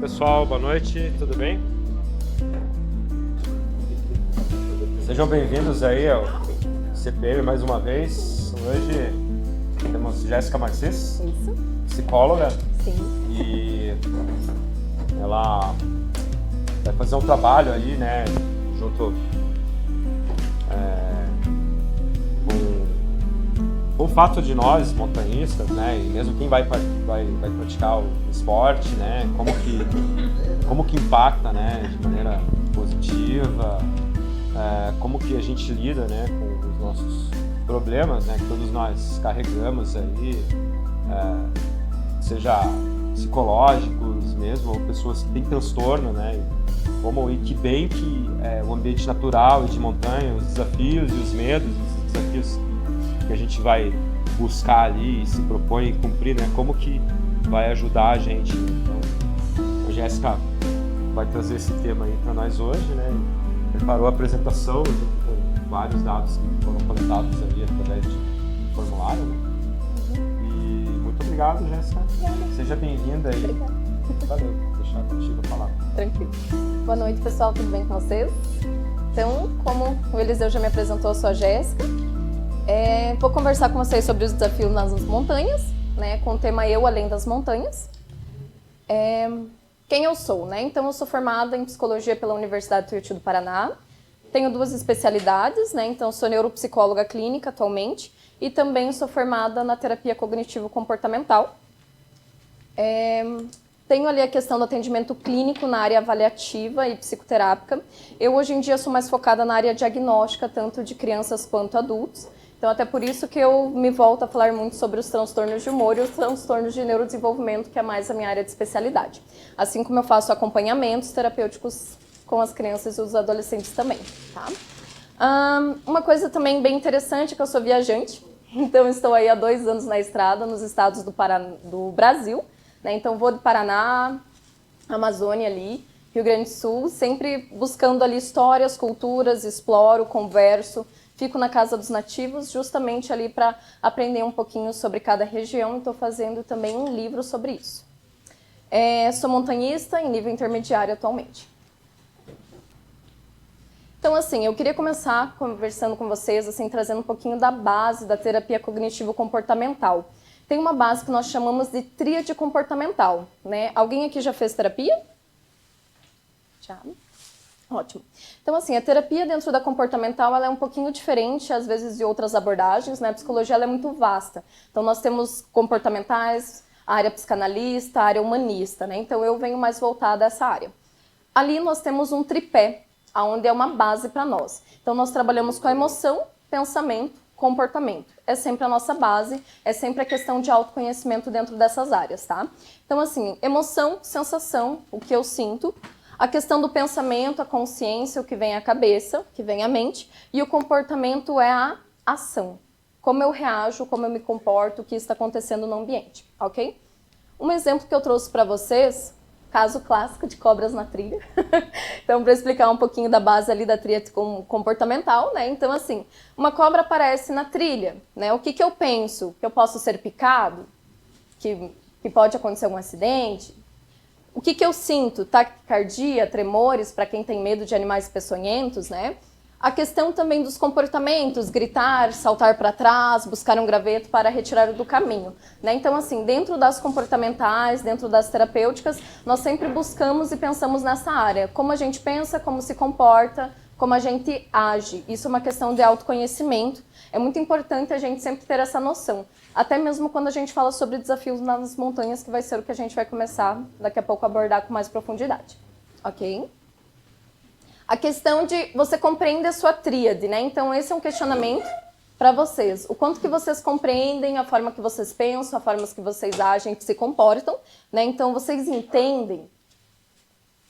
Pessoal, boa noite, tudo bem? Sejam bem-vindos aí ao CPM mais uma vez. Hoje temos Jéssica Marcis, Isso. psicóloga, Sim. e ela vai fazer um trabalho aí, né, junto com o fato de nós, montanhistas, né, e mesmo quem vai praticar o esporte, né, como que impacta, né, de maneira positiva, como que a gente lida, né, com os nossos problemas, né, que todos nós carregamos aí, seja psicológicos mesmo, ou pessoas que têm transtorno, né, e que bem que o ambiente natural e de montanha, os desafios e os medos, os desafios que a gente vai buscar ali e se propõe cumprir, né, como que vai ajudar a gente. Então, a Jéssica vai trazer esse tema aí para nós hoje, né, preparou a apresentação com vários dados que foram coletados ali através de formulário, né? E muito obrigado, Jéssica. Seja bem-vinda aí. Obrigada. Valeu, vou deixar contigo a palavra. Tranquilo. Boa noite, pessoal, tudo bem com vocês? Então, como o Eliseu já me apresentou, eu sou a Jéssica. Vou conversar com vocês sobre os desafios nas montanhas, né, com o tema Eu Além das Montanhas. Quem eu sou, né? Então, eu sou formada em Psicologia pela Universidade do Tuiuti do Paraná. Tenho 2 especialidades, né? Então, sou neuropsicóloga clínica atualmente e também sou formada na terapia cognitivo-comportamental. Tenho ali a questão do atendimento clínico na área avaliativa e psicoterápica. Eu, hoje em dia, sou mais focada na área diagnóstica, tanto de crianças quanto adultos. Então, até por isso que eu me volto a falar muito sobre os transtornos de humor e os transtornos de neurodesenvolvimento, que é mais a minha área de especialidade. Assim como eu faço acompanhamentos terapêuticos com as crianças e os adolescentes também, tá? Uma coisa também bem interessante é que eu sou viajante. Então, estou aí há 2 anos na estrada, nos estados do Brasil, né? Então, vou do Paraná, Amazônia ali, Rio Grande do Sul, sempre buscando ali histórias, culturas, exploro, converso, fico na casa dos nativos, justamente ali para aprender um pouquinho sobre cada região, e estou fazendo também um livro sobre isso. Sou montanhista em nível intermediário atualmente. Então, assim, eu queria começar conversando com vocês, assim, trazendo um pouquinho da base da terapia cognitivo-comportamental. Tem uma base que nós chamamos de tríade comportamental, né? Alguém aqui já fez terapia? Já? Ótimo. Então, assim, a terapia dentro da comportamental, ela é um pouquinho diferente, às vezes, de outras abordagens, né? A psicologia, ela é muito vasta. Então, nós temos comportamentais, a área psicanalista, a área humanista, né? Então, eu venho mais voltada a essa área. Ali, nós temos um tripé, onde é uma base para nós. Então, nós trabalhamos com a emoção, pensamento, comportamento. É sempre a nossa base, é sempre a questão de autoconhecimento dentro dessas áreas, tá? Então, assim, emoção, sensação, o que eu sinto. A questão do pensamento, a consciência, o que vem à cabeça, o que vem à mente. E o comportamento é a ação. Como eu reajo, como eu me comporto, o que está acontecendo no ambiente, ok? Um exemplo que eu trouxe para vocês, caso clássico de cobras na trilha. Então, para explicar um pouquinho da base ali da tríade comportamental, né? Então, assim, uma cobra aparece na trilha, né? O que que eu penso? Que eu posso ser picado? Que pode acontecer um acidente? O que que eu sinto? Taquicardia, tremores, para quem tem medo de animais peçonhentos, né? A questão também dos comportamentos, gritar, saltar para trás, buscar um graveto para retirar do caminho, né? Então, assim, dentro das comportamentais, dentro das terapêuticas, nós sempre buscamos e pensamos nessa área. Como a gente pensa, como se comporta, como a gente age. Isso é uma questão de autoconhecimento. É muito importante a gente sempre ter essa noção. Até mesmo quando a gente fala sobre desafios nas montanhas, que vai ser o que a gente vai começar daqui a pouco a abordar com mais profundidade. Ok? A questão de você compreender a sua tríade, né? Então, esse é um questionamento para vocês. O quanto que vocês compreendem a forma que vocês pensam, a forma que vocês agem, que se comportam, né? Então, vocês entendem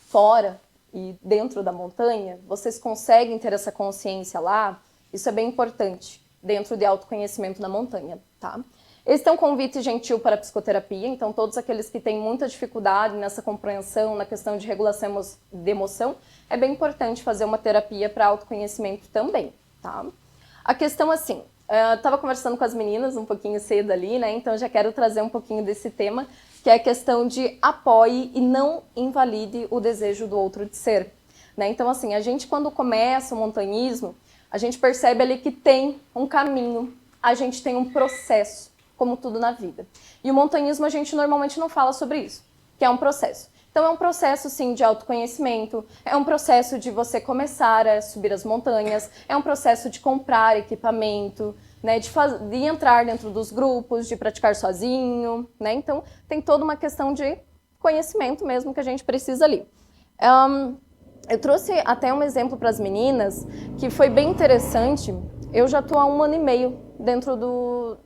fora e dentro da montanha? Vocês conseguem ter essa consciência lá? Isso é bem importante dentro de autoconhecimento na montanha, tá? Esse é um convite gentil para a psicoterapia, então todos aqueles que têm muita dificuldade nessa compreensão, na questão de regulação de emoção, é bem importante fazer uma terapia para autoconhecimento também, tá? A questão assim, eu estava conversando com as meninas um pouquinho cedo ali, né? Então já quero trazer um pouquinho desse tema, que é a questão de apoie e não invalide o desejo do outro de ser. Né? Então, assim, a gente quando começa o montanhismo, a gente percebe ali que tem um caminho, a gente tem um processo, como tudo na vida. E o montanhismo a gente normalmente não fala sobre isso, que é um processo. Então é um processo, sim, de autoconhecimento, é um processo de você começar a subir as montanhas, é um processo de comprar equipamento, né, de entrar dentro dos grupos, de praticar sozinho, né? Então tem toda uma questão de conhecimento mesmo que a gente precisa ali. Eu trouxe até um exemplo para as meninas que foi bem interessante. Eu já estou há 1 ano e meio dentro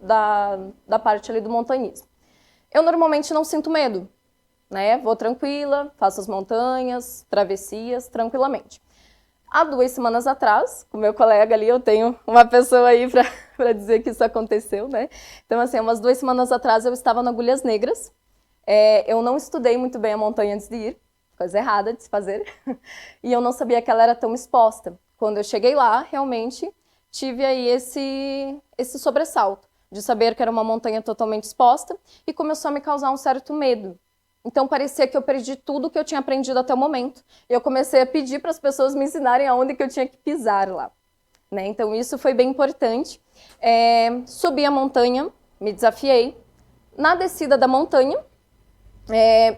da parte ali do montanhismo. Eu normalmente não sinto medo, né? Vou tranquila, faço as montanhas, travessias, tranquilamente. Há 2 semanas atrás, com meu colega ali, eu tenho uma pessoa aí para dizer que isso aconteceu, né? Então, assim, umas 2 semanas atrás eu estava na Agulhas Negras. Eu não estudei muito bem a montanha antes de ir, coisa errada de se fazer, e eu não sabia que ela era tão exposta. Quando eu cheguei lá, realmente tive aí esse sobressalto de saber que era uma montanha totalmente exposta e começou a me causar um certo medo. Então parecia que eu perdi tudo que eu tinha aprendido até o momento. E eu comecei a pedir para as pessoas me ensinarem aonde que eu tinha que pisar lá. Né? Então isso foi bem importante. Subi a montanha, me desafiei. Na descida da montanha,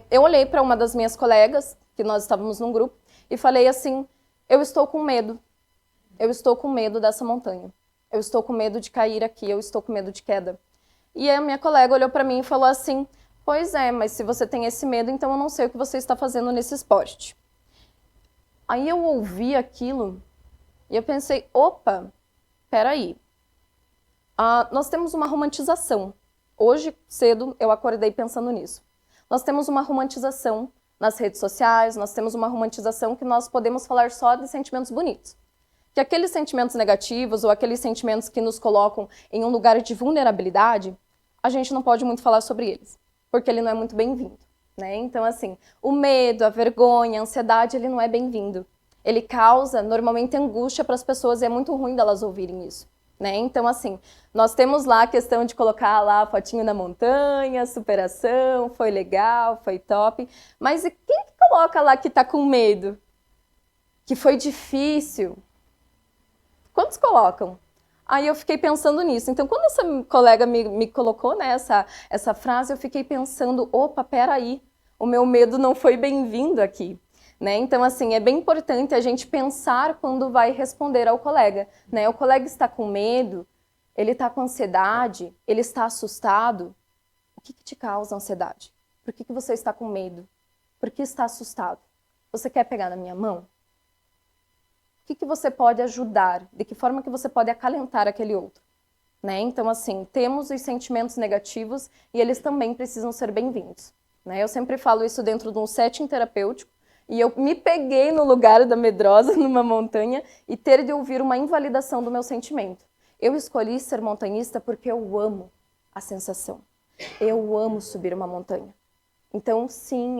eu olhei para uma das minhas colegas, que nós estávamos num grupo, e falei assim, eu estou com medo. Eu estou com medo dessa montanha. Eu estou com medo de cair aqui, eu estou com medo de queda. E a minha colega olhou para mim e falou assim, pois é, mas se você tem esse medo, então eu não sei o que você está fazendo nesse esporte. Aí eu ouvi aquilo e eu pensei, opa, peraí. Nós temos uma romantização. Hoje, cedo, eu acordei pensando nisso. Nós temos uma romantização nas redes sociais, nós temos uma romantização que nós podemos falar só de sentimentos bonitos. Que aqueles sentimentos negativos ou aqueles sentimentos que nos colocam em um lugar de vulnerabilidade, a gente não pode muito falar sobre eles, porque ele não é muito bem-vindo, né? Então, assim, o medo, a vergonha, a ansiedade, ele não é bem-vindo. Ele causa, normalmente, angústia para as pessoas e é muito ruim delas ouvirem isso. Né? Então, assim, nós temos lá a questão de colocar lá a fotinho na montanha, superação, foi legal, foi top. Mas e quem que coloca lá que tá com medo? Que foi difícil? Quantos colocam? Aí eu fiquei pensando nisso. Então, quando essa colega me colocou, né, essa frase, eu fiquei pensando, opa, peraí, o meu medo não foi bem-vindo aqui. Né? Então, assim, é bem importante a gente pensar quando vai responder ao colega. Né? O colega está com medo, ele está com ansiedade, ele está assustado. O que te causa ansiedade? Por que você está com medo? Por que está assustado? Você quer pegar na minha mão? O que você pode ajudar? De que forma que você pode acalentar aquele outro? Né? Então, assim, temos os sentimentos negativos e eles também precisam ser bem-vindos. Né? Eu sempre falo isso dentro de um setting terapêutico. E eu me peguei no lugar da medrosa, numa montanha, e ter de ouvir uma invalidação do meu sentimento. Eu escolhi ser montanhista porque eu amo a sensação. Eu amo subir uma montanha. Então, sim,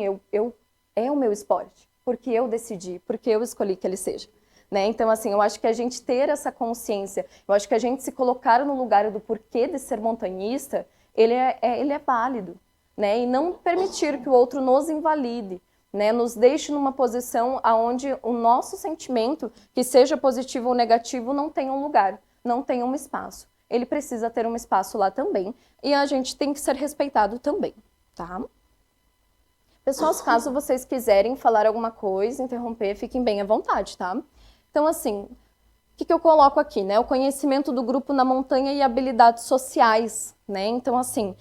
é o meu esporte, porque eu decidi, porque eu escolhi que ele seja. Né? Então, assim, eu acho que a gente ter essa consciência, eu acho que a gente se colocar no lugar do porquê de ser montanhista, ele é válido. Né? E não permitir que o outro nos invalide. Né, nos deixe numa posição onde o nosso sentimento, que seja positivo ou negativo, não tem um lugar, não tem um espaço. Ele precisa ter um espaço lá também e a gente tem que ser respeitado também, tá? Pessoal, caso vocês quiserem falar alguma coisa, interromper, fiquem bem à vontade, tá? Então, assim, o que eu coloco aqui, né? O conhecimento do grupo na montanha e habilidades sociais, né? Então, assim,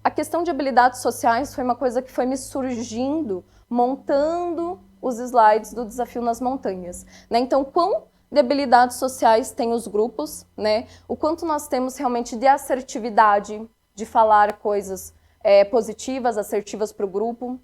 a questão de habilidades sociais foi uma coisa que foi me surgindo montando os slides do Desafio nas Montanhas. Né? Então, quão de habilidades sociais tem os grupos, né? O quanto nós temos realmente de assertividade, de falar coisas positivas, assertivas para o grupo,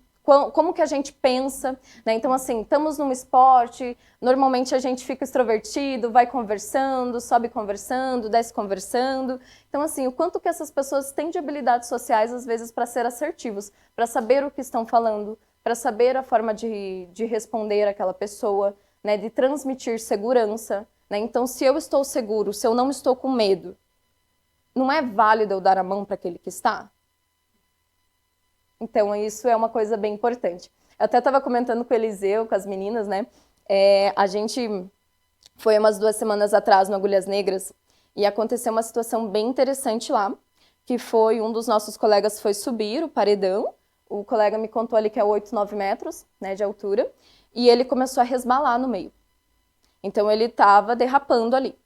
como que a gente pensa, né? Então, assim, estamos num esporte, normalmente a gente fica extrovertido, vai conversando, sobe conversando, desce conversando. Então, assim, o quanto que essas pessoas têm de habilidades sociais, às vezes, para ser assertivos, para saber o que estão falando, para saber a forma de responder àquela pessoa, né? De transmitir segurança, né? Então, se eu estou seguro, se eu não estou com medo, não é válido eu dar a mão para aquele que está? Então, isso é uma coisa bem importante. Eu até estava comentando com o Eliseu, com as meninas, né? A gente foi umas 2 semanas atrás no Agulhas Negras e aconteceu uma situação bem interessante lá, que foi um dos nossos colegas foi subir o paredão, o colega me contou ali que é 8, 9 metros, né, de altura, e ele começou a resbalar no meio. Então, ele estava derrapando ali.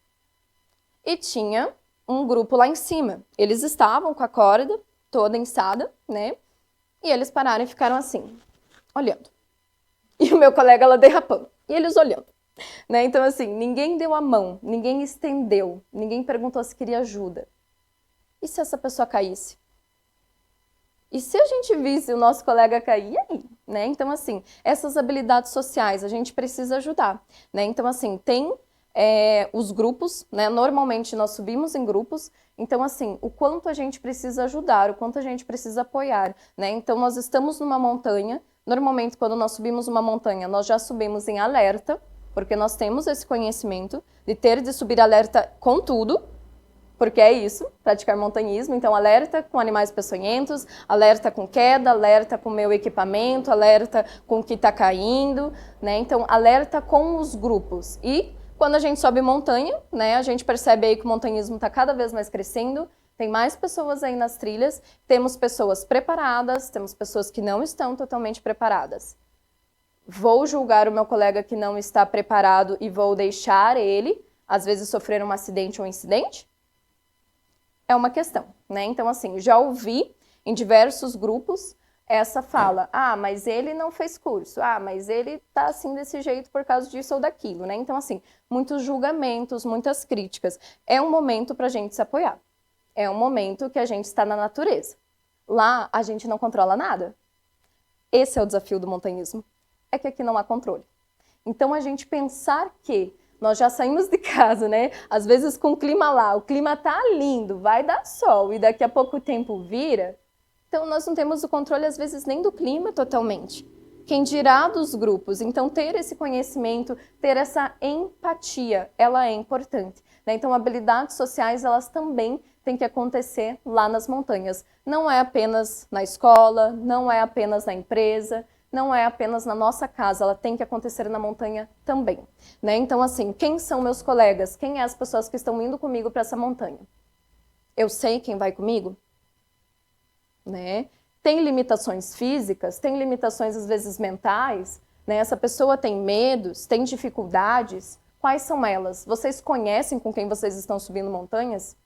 E tinha um grupo lá em cima. Eles estavam com a corda toda ençada, né? E eles pararam e ficaram assim, olhando. E o meu colega lá derrapando. E eles olhando. Né? Então, assim, ninguém deu a mão, ninguém estendeu, ninguém perguntou se queria ajuda. E se essa pessoa caísse? E se a gente visse o nosso colega cair, e aí? Né? Então, assim, essas habilidades sociais a gente precisa ajudar. Né? Então, assim, tem os grupos, né? Normalmente nós subimos em grupos, então, assim, o quanto a gente precisa ajudar, o quanto a gente precisa apoiar. Né? Então, nós estamos numa montanha, normalmente quando nós subimos uma montanha, nós já subimos em alerta, porque nós temos esse conhecimento de ter de subir alerta com tudo, porque é isso, praticar montanhismo, então alerta com animais peçonhentos, alerta com queda, alerta com meu equipamento, alerta com o que está caindo, né? Então alerta com os grupos. E quando a gente sobe montanha, né, a gente percebe aí que o montanhismo está cada vez mais crescendo, tem mais pessoas aí nas trilhas, temos pessoas preparadas, temos pessoas que não estão totalmente preparadas. Vou julgar o meu colega que não está preparado e vou deixar ele, às vezes, sofrer um acidente ou um incidente? É uma questão, né? Então, assim, já ouvi em diversos grupos essa fala, mas ele não fez curso, mas ele tá assim desse jeito por causa disso ou daquilo, né? Então, assim, muitos julgamentos, muitas críticas. É um momento para a gente se apoiar. É um momento que a gente está na natureza. Lá, a gente não controla nada. Esse é o desafio do montanhismo. É que aqui não há controle. Então, a gente pensar que nós já saímos de casa, né? Às vezes com o clima lá, o clima tá lindo, vai dar sol e daqui a pouco tempo vira. Então, nós não temos o controle, às vezes, nem do clima totalmente. Quem dirá dos grupos? Então, ter esse conhecimento, ter essa empatia, ela é importante. Né? Então, habilidades sociais, elas também têm que acontecer lá nas montanhas. Não é apenas na escola, não é apenas na empresa, não é apenas na nossa casa, ela tem que acontecer na montanha também. Né? Então, assim, quem são meus colegas? Quem é as pessoas que estão indo comigo para essa montanha? Eu sei quem vai comigo? Né? Tem limitações físicas, tem limitações às vezes mentais, né? Essa pessoa tem medos, tem dificuldades. Quais são elas? Vocês conhecem com quem vocês estão subindo montanhas?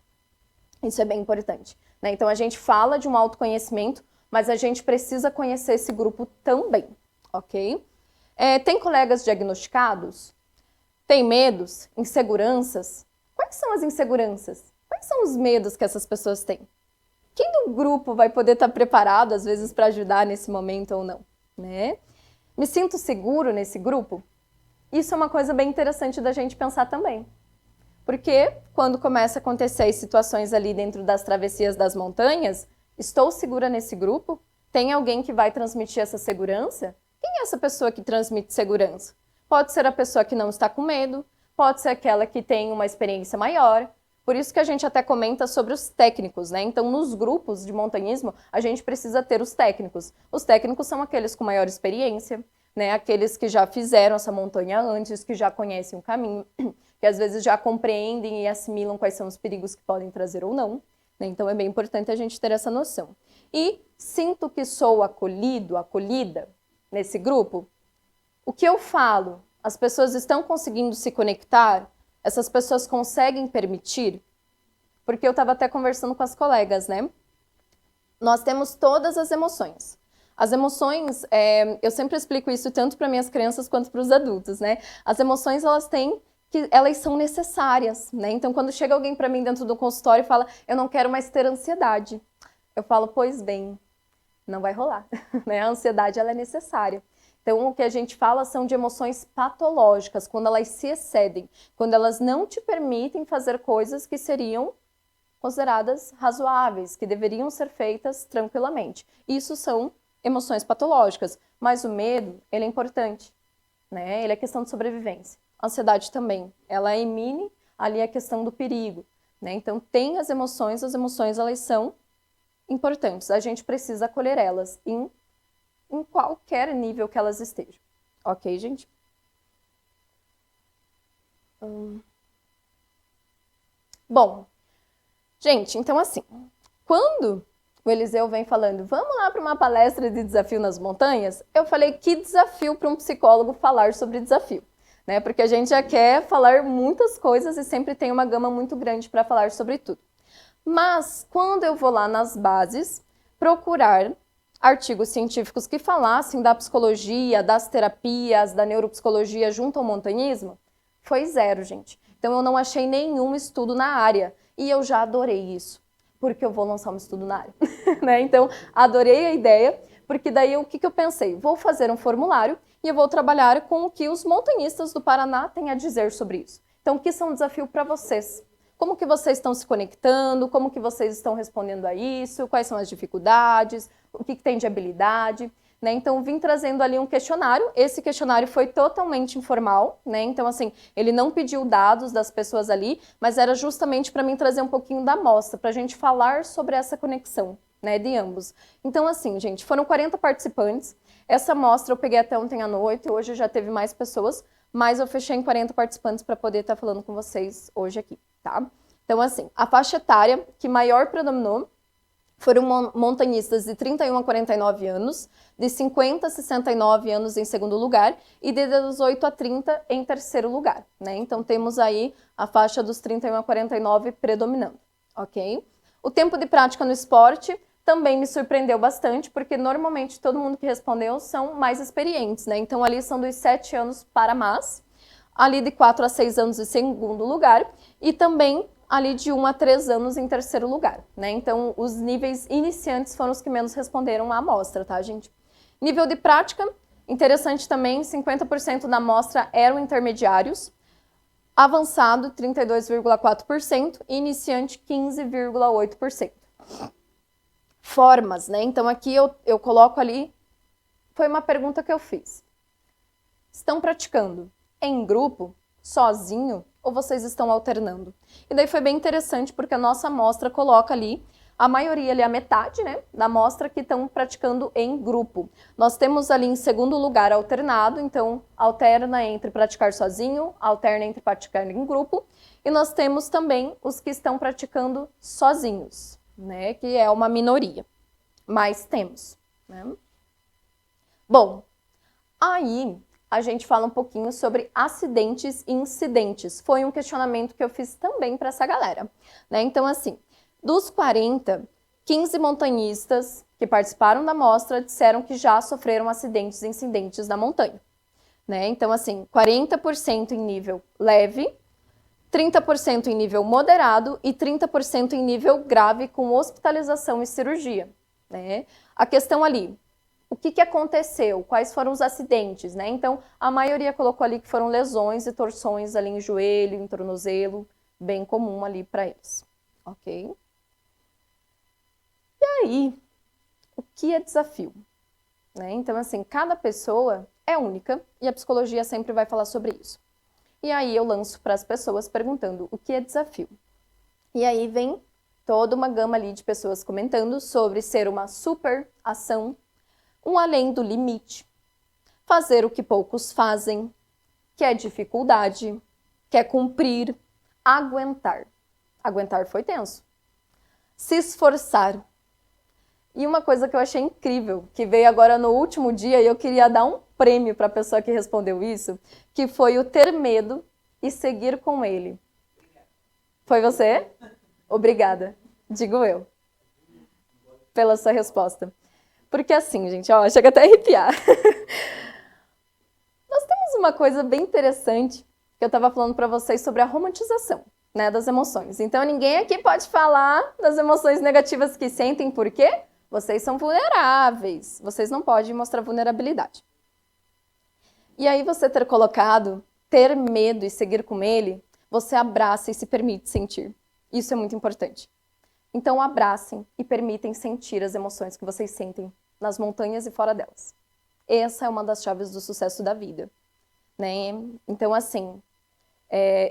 Isso é bem importante. Né? Então a gente fala de um autoconhecimento, mas a gente precisa conhecer esse grupo também, ok? Tem colegas diagnosticados? Tem medos? Inseguranças? Quais são as inseguranças? Quais são os medos que essas pessoas têm? Quem do grupo vai poder estar preparado, às vezes, para ajudar nesse momento ou não? Né? Me sinto seguro nesse grupo? Isso é uma coisa bem interessante da gente pensar também. Porque quando começa a acontecer situações ali dentro das travessias das montanhas, estou segura nesse grupo? Tem alguém que vai transmitir essa segurança? Quem é essa pessoa que transmite segurança? Pode ser a pessoa que não está com medo, pode ser aquela que tem uma experiência maior. Por isso que a gente até comenta sobre os técnicos, né? Então, nos grupos de montanhismo, a gente precisa ter os técnicos. Os técnicos são aqueles com maior experiência, né? Aqueles que já fizeram essa montanha antes, que já conhecem o caminho, que às vezes já compreendem e assimilam quais são os perigos que podem trazer ou não. Né? Então, é bem importante a gente ter essa noção. E sinto que sou acolhido, acolhida nesse grupo. O que eu falo, as pessoas estão conseguindo se conectar? Essas pessoas conseguem permitir? Porque eu estava até conversando com as colegas, né? Nós temos todas as emoções. As emoções, eu sempre explico isso tanto para minhas crianças quanto para os adultos, né? As emoções, elas são necessárias, né? Então, quando chega alguém para mim dentro do consultório e fala, eu não quero mais ter ansiedade, eu falo, pois bem, não vai rolar, né? A ansiedade, ela é necessária. Então, o que a gente fala são de emoções patológicas, quando elas se excedem, quando elas não te permitem fazer coisas que seriam consideradas razoáveis, que deveriam ser feitas tranquilamente. Isso são emoções patológicas, mas o medo, ele é importante, né? Ele é questão de sobrevivência. A ansiedade também, ela emite ali a questão do perigo, né? Então, tem as emoções elas são importantes. A gente precisa acolher elas em qualquer nível que elas estejam. Ok, gente? Bom, gente, então assim, quando o Eliseu vem falando, vamos lá para uma palestra de desafio nas montanhas, eu falei, que desafio para um psicólogo falar sobre desafio, né? Porque a gente já quer falar muitas coisas e sempre tem uma gama muito grande para falar sobre tudo. Mas, quando eu vou lá nas bases, procurar artigos científicos que falassem da psicologia, das terapias, da neuropsicologia junto ao montanhismo, foi zero, gente. Então, eu não achei nenhum estudo na área. E eu já adorei isso, porque eu vou lançar um estudo na área. Né? Então, adorei a ideia, porque daí o que eu pensei? Vou fazer um formulário e eu vou trabalhar com o que os montanhistas do Paraná têm a dizer sobre isso. Então, o que são desafio para vocês? Como que vocês estão se conectando? Como que vocês estão respondendo a isso? Quais são as dificuldades? O que tem de habilidade? Né? Então, vim trazendo ali um questionário. Esse questionário foi totalmente informal, né? Então, assim, ele não pediu dados das pessoas ali, mas era justamente para mim trazer um pouquinho da amostra, para a gente falar sobre essa conexão, né, de ambos. Então, assim, gente, foram 40 participantes. Essa amostra eu peguei até ontem à noite, hoje já teve mais pessoas, mas eu fechei em 40 participantes para poder estar falando com vocês hoje aqui, tá? Então, assim, a faixa etária que maior predominou foram montanhistas de 31 a 49 anos, de 50 a 69 anos em segundo lugar e de 18 a 30 em terceiro lugar, né? Então, temos aí a faixa dos 31 a 49 predominando, ok? O tempo de prática no esporte também me surpreendeu bastante, porque normalmente todo mundo que respondeu são mais experientes, né? Então, ali são dos 7 anos para mais, ali de 4 a 6 anos em segundo lugar, e também ali de 1 a 3 anos em terceiro lugar, né? Então, os níveis iniciantes foram os que menos responderam à amostra, tá, gente? Nível de prática, interessante também, 50% da amostra eram intermediários, avançado, 32,4%, e iniciante, 15,8%. Formas, né? Então, aqui eu coloco ali, foi uma pergunta que eu fiz. Estão praticando em grupo, sozinho, ou vocês estão alternando? E daí foi bem interessante, porque a nossa amostra coloca ali, a maioria ali, a metade, né, da amostra que estão praticando em grupo. Nós temos ali em segundo lugar alternado, então alterna entre praticar sozinho, alterna entre praticar em grupo, e nós temos também os que estão praticando sozinhos, né, que é uma minoria, mas temos, né? Bom, aí a gente fala um pouquinho sobre acidentes e incidentes. Foi um questionamento que eu fiz também para essa galera, né? Então, assim, dos 40, 15 montanhistas que participaram da amostra disseram que já sofreram acidentes e incidentes na montanha, né? Então, assim, 40% em nível leve, 30% em nível moderado e 30% em nível grave com hospitalização e cirurgia, né? A questão ali, o que aconteceu? Quais foram os acidentes, né? Então, a maioria colocou ali que foram lesões e torções ali em joelho, em tornozelo, bem comum ali para eles, ok? E aí, o que é desafio? Né? Então, assim, cada pessoa é única e a psicologia sempre vai falar sobre isso. E aí eu lanço para as pessoas perguntando o que é desafio. E aí vem toda uma gama ali de pessoas comentando sobre ser uma super ação, um além do limite, fazer o que poucos fazem, que é dificuldade, que é cumprir, aguentar. Aguentar foi tenso. Se esforçar. E uma coisa que eu achei incrível, que veio agora no último dia, e eu queria dar um prêmio para a pessoa que respondeu isso, que foi o ter medo e seguir com ele. Foi você? Obrigada. Digo eu. Pela sua resposta. Porque assim, gente, ó, chega até a arrepiar. Nós temos uma coisa bem interessante que eu estava falando para vocês sobre a romantização, né, das emoções. Então, ninguém aqui pode falar das emoções negativas que sentem, por quê? Vocês são vulneráveis. Vocês não podem mostrar vulnerabilidade. E aí, você ter colocado ter medo e seguir com ele, você abraça e se permite sentir. Isso é muito importante. Então, abracem e permitem sentir as emoções que vocês sentem nas montanhas e fora delas. Essa é uma das chaves do sucesso da vida, né? Então, assim,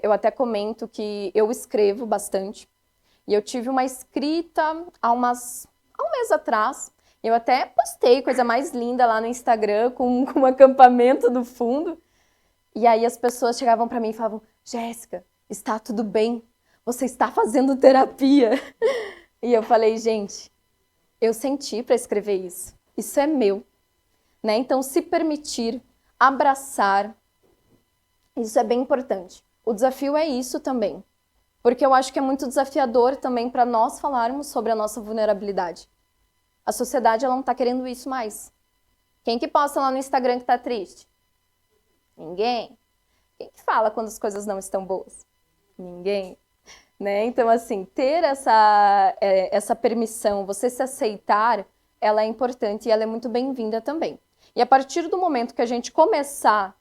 eu até comento que eu escrevo bastante e eu tive uma escrita há Há um mês atrás, eu até postei coisa mais linda lá no Instagram, com um acampamento no fundo. E aí as pessoas chegavam para mim e falavam, Jéssica, está tudo bem? Você está fazendo terapia? E eu falei, gente, eu senti para escrever isso. Isso é meu. Né? Então, se permitir, abraçar, isso é bem importante. O desafio é isso também. Porque eu acho que é muito desafiador também para nós falarmos sobre a nossa vulnerabilidade. A sociedade ela não está querendo isso mais. Quem que posta lá no Instagram que está triste? Ninguém. Quem que fala quando as coisas não estão boas? Ninguém. Né? Então, assim, ter essa permissão, você se aceitar, ela é importante e ela é muito bem-vinda também. E a partir do momento que a gente começar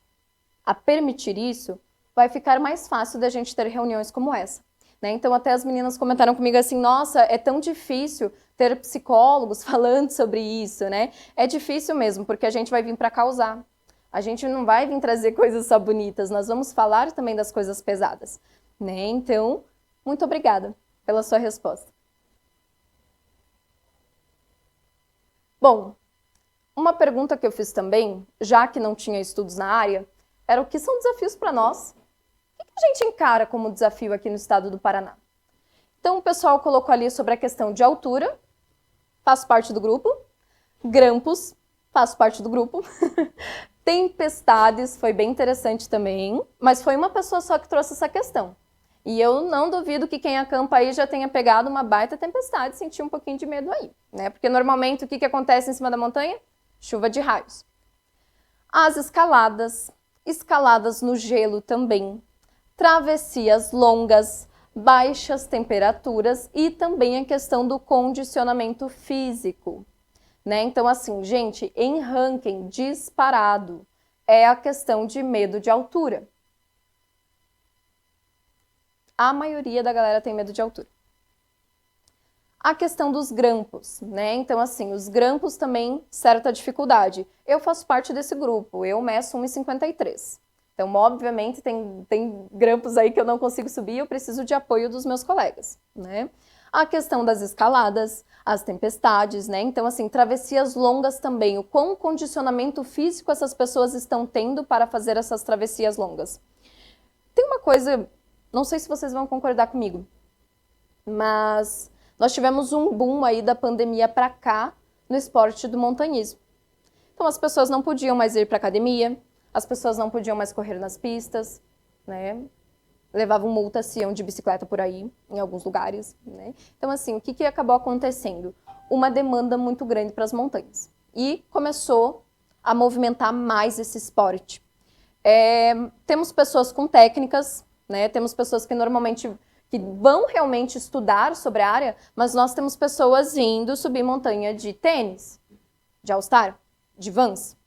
a permitir isso, vai ficar mais fácil da gente ter reuniões como essa. Né? Então, até as meninas comentaram comigo assim, nossa, é tão difícil ter psicólogos falando sobre isso, né? É difícil mesmo, porque a gente vai vir para causar. A gente não vai vir trazer coisas só bonitas, nós vamos falar também das coisas pesadas. Né? Então, muito obrigada pela sua resposta. Bom, uma pergunta que eu fiz também, já que não tinha estudos na área, era o que são desafios para nós? O que a gente encara como desafio aqui no estado do Paraná? Então, o pessoal colocou ali sobre a questão de altura, faço parte do grupo, grampos, faço parte do grupo, tempestades, foi bem interessante também, mas foi uma pessoa só que trouxe essa questão. E eu não duvido que quem acampa aí já tenha pegado uma baita tempestade e sentiu um pouquinho de medo aí, né? Porque normalmente o que acontece em cima da montanha? Chuva de raios. As escaladas, escaladas no gelo também, travessias longas, baixas temperaturas e também a questão do condicionamento físico. Né? Então, assim, gente, em ranking disparado é a questão de medo de altura. A maioria da galera tem medo de altura. A questão dos grampos, né? Então, assim, os grampos também, certa dificuldade. Eu faço parte desse grupo, eu meço 1,53. Então, obviamente, tem grampos aí que eu não consigo subir, eu preciso de apoio dos meus colegas, né? A questão das escaladas, as tempestades, né? Então, assim, travessias longas também. O quão condicionamento físico essas pessoas estão tendo para fazer essas travessias longas. Tem uma coisa, não sei se vocês vão concordar comigo, mas nós tivemos um boom aí da pandemia para cá no esporte do montanhismo. Então, as pessoas não podiam mais ir para academia, as pessoas não podiam mais correr nas pistas, né? Levavam multa se iam de bicicleta por aí, em alguns lugares, né? Então, assim, o que acabou acontecendo? Uma demanda muito grande para as montanhas. E começou a movimentar mais esse esporte. Temos pessoas com técnicas, né? Temos pessoas que normalmente que vão realmente estudar sobre a área, mas nós temos pessoas indo subir montanha de tênis, de All-Star, de Vans.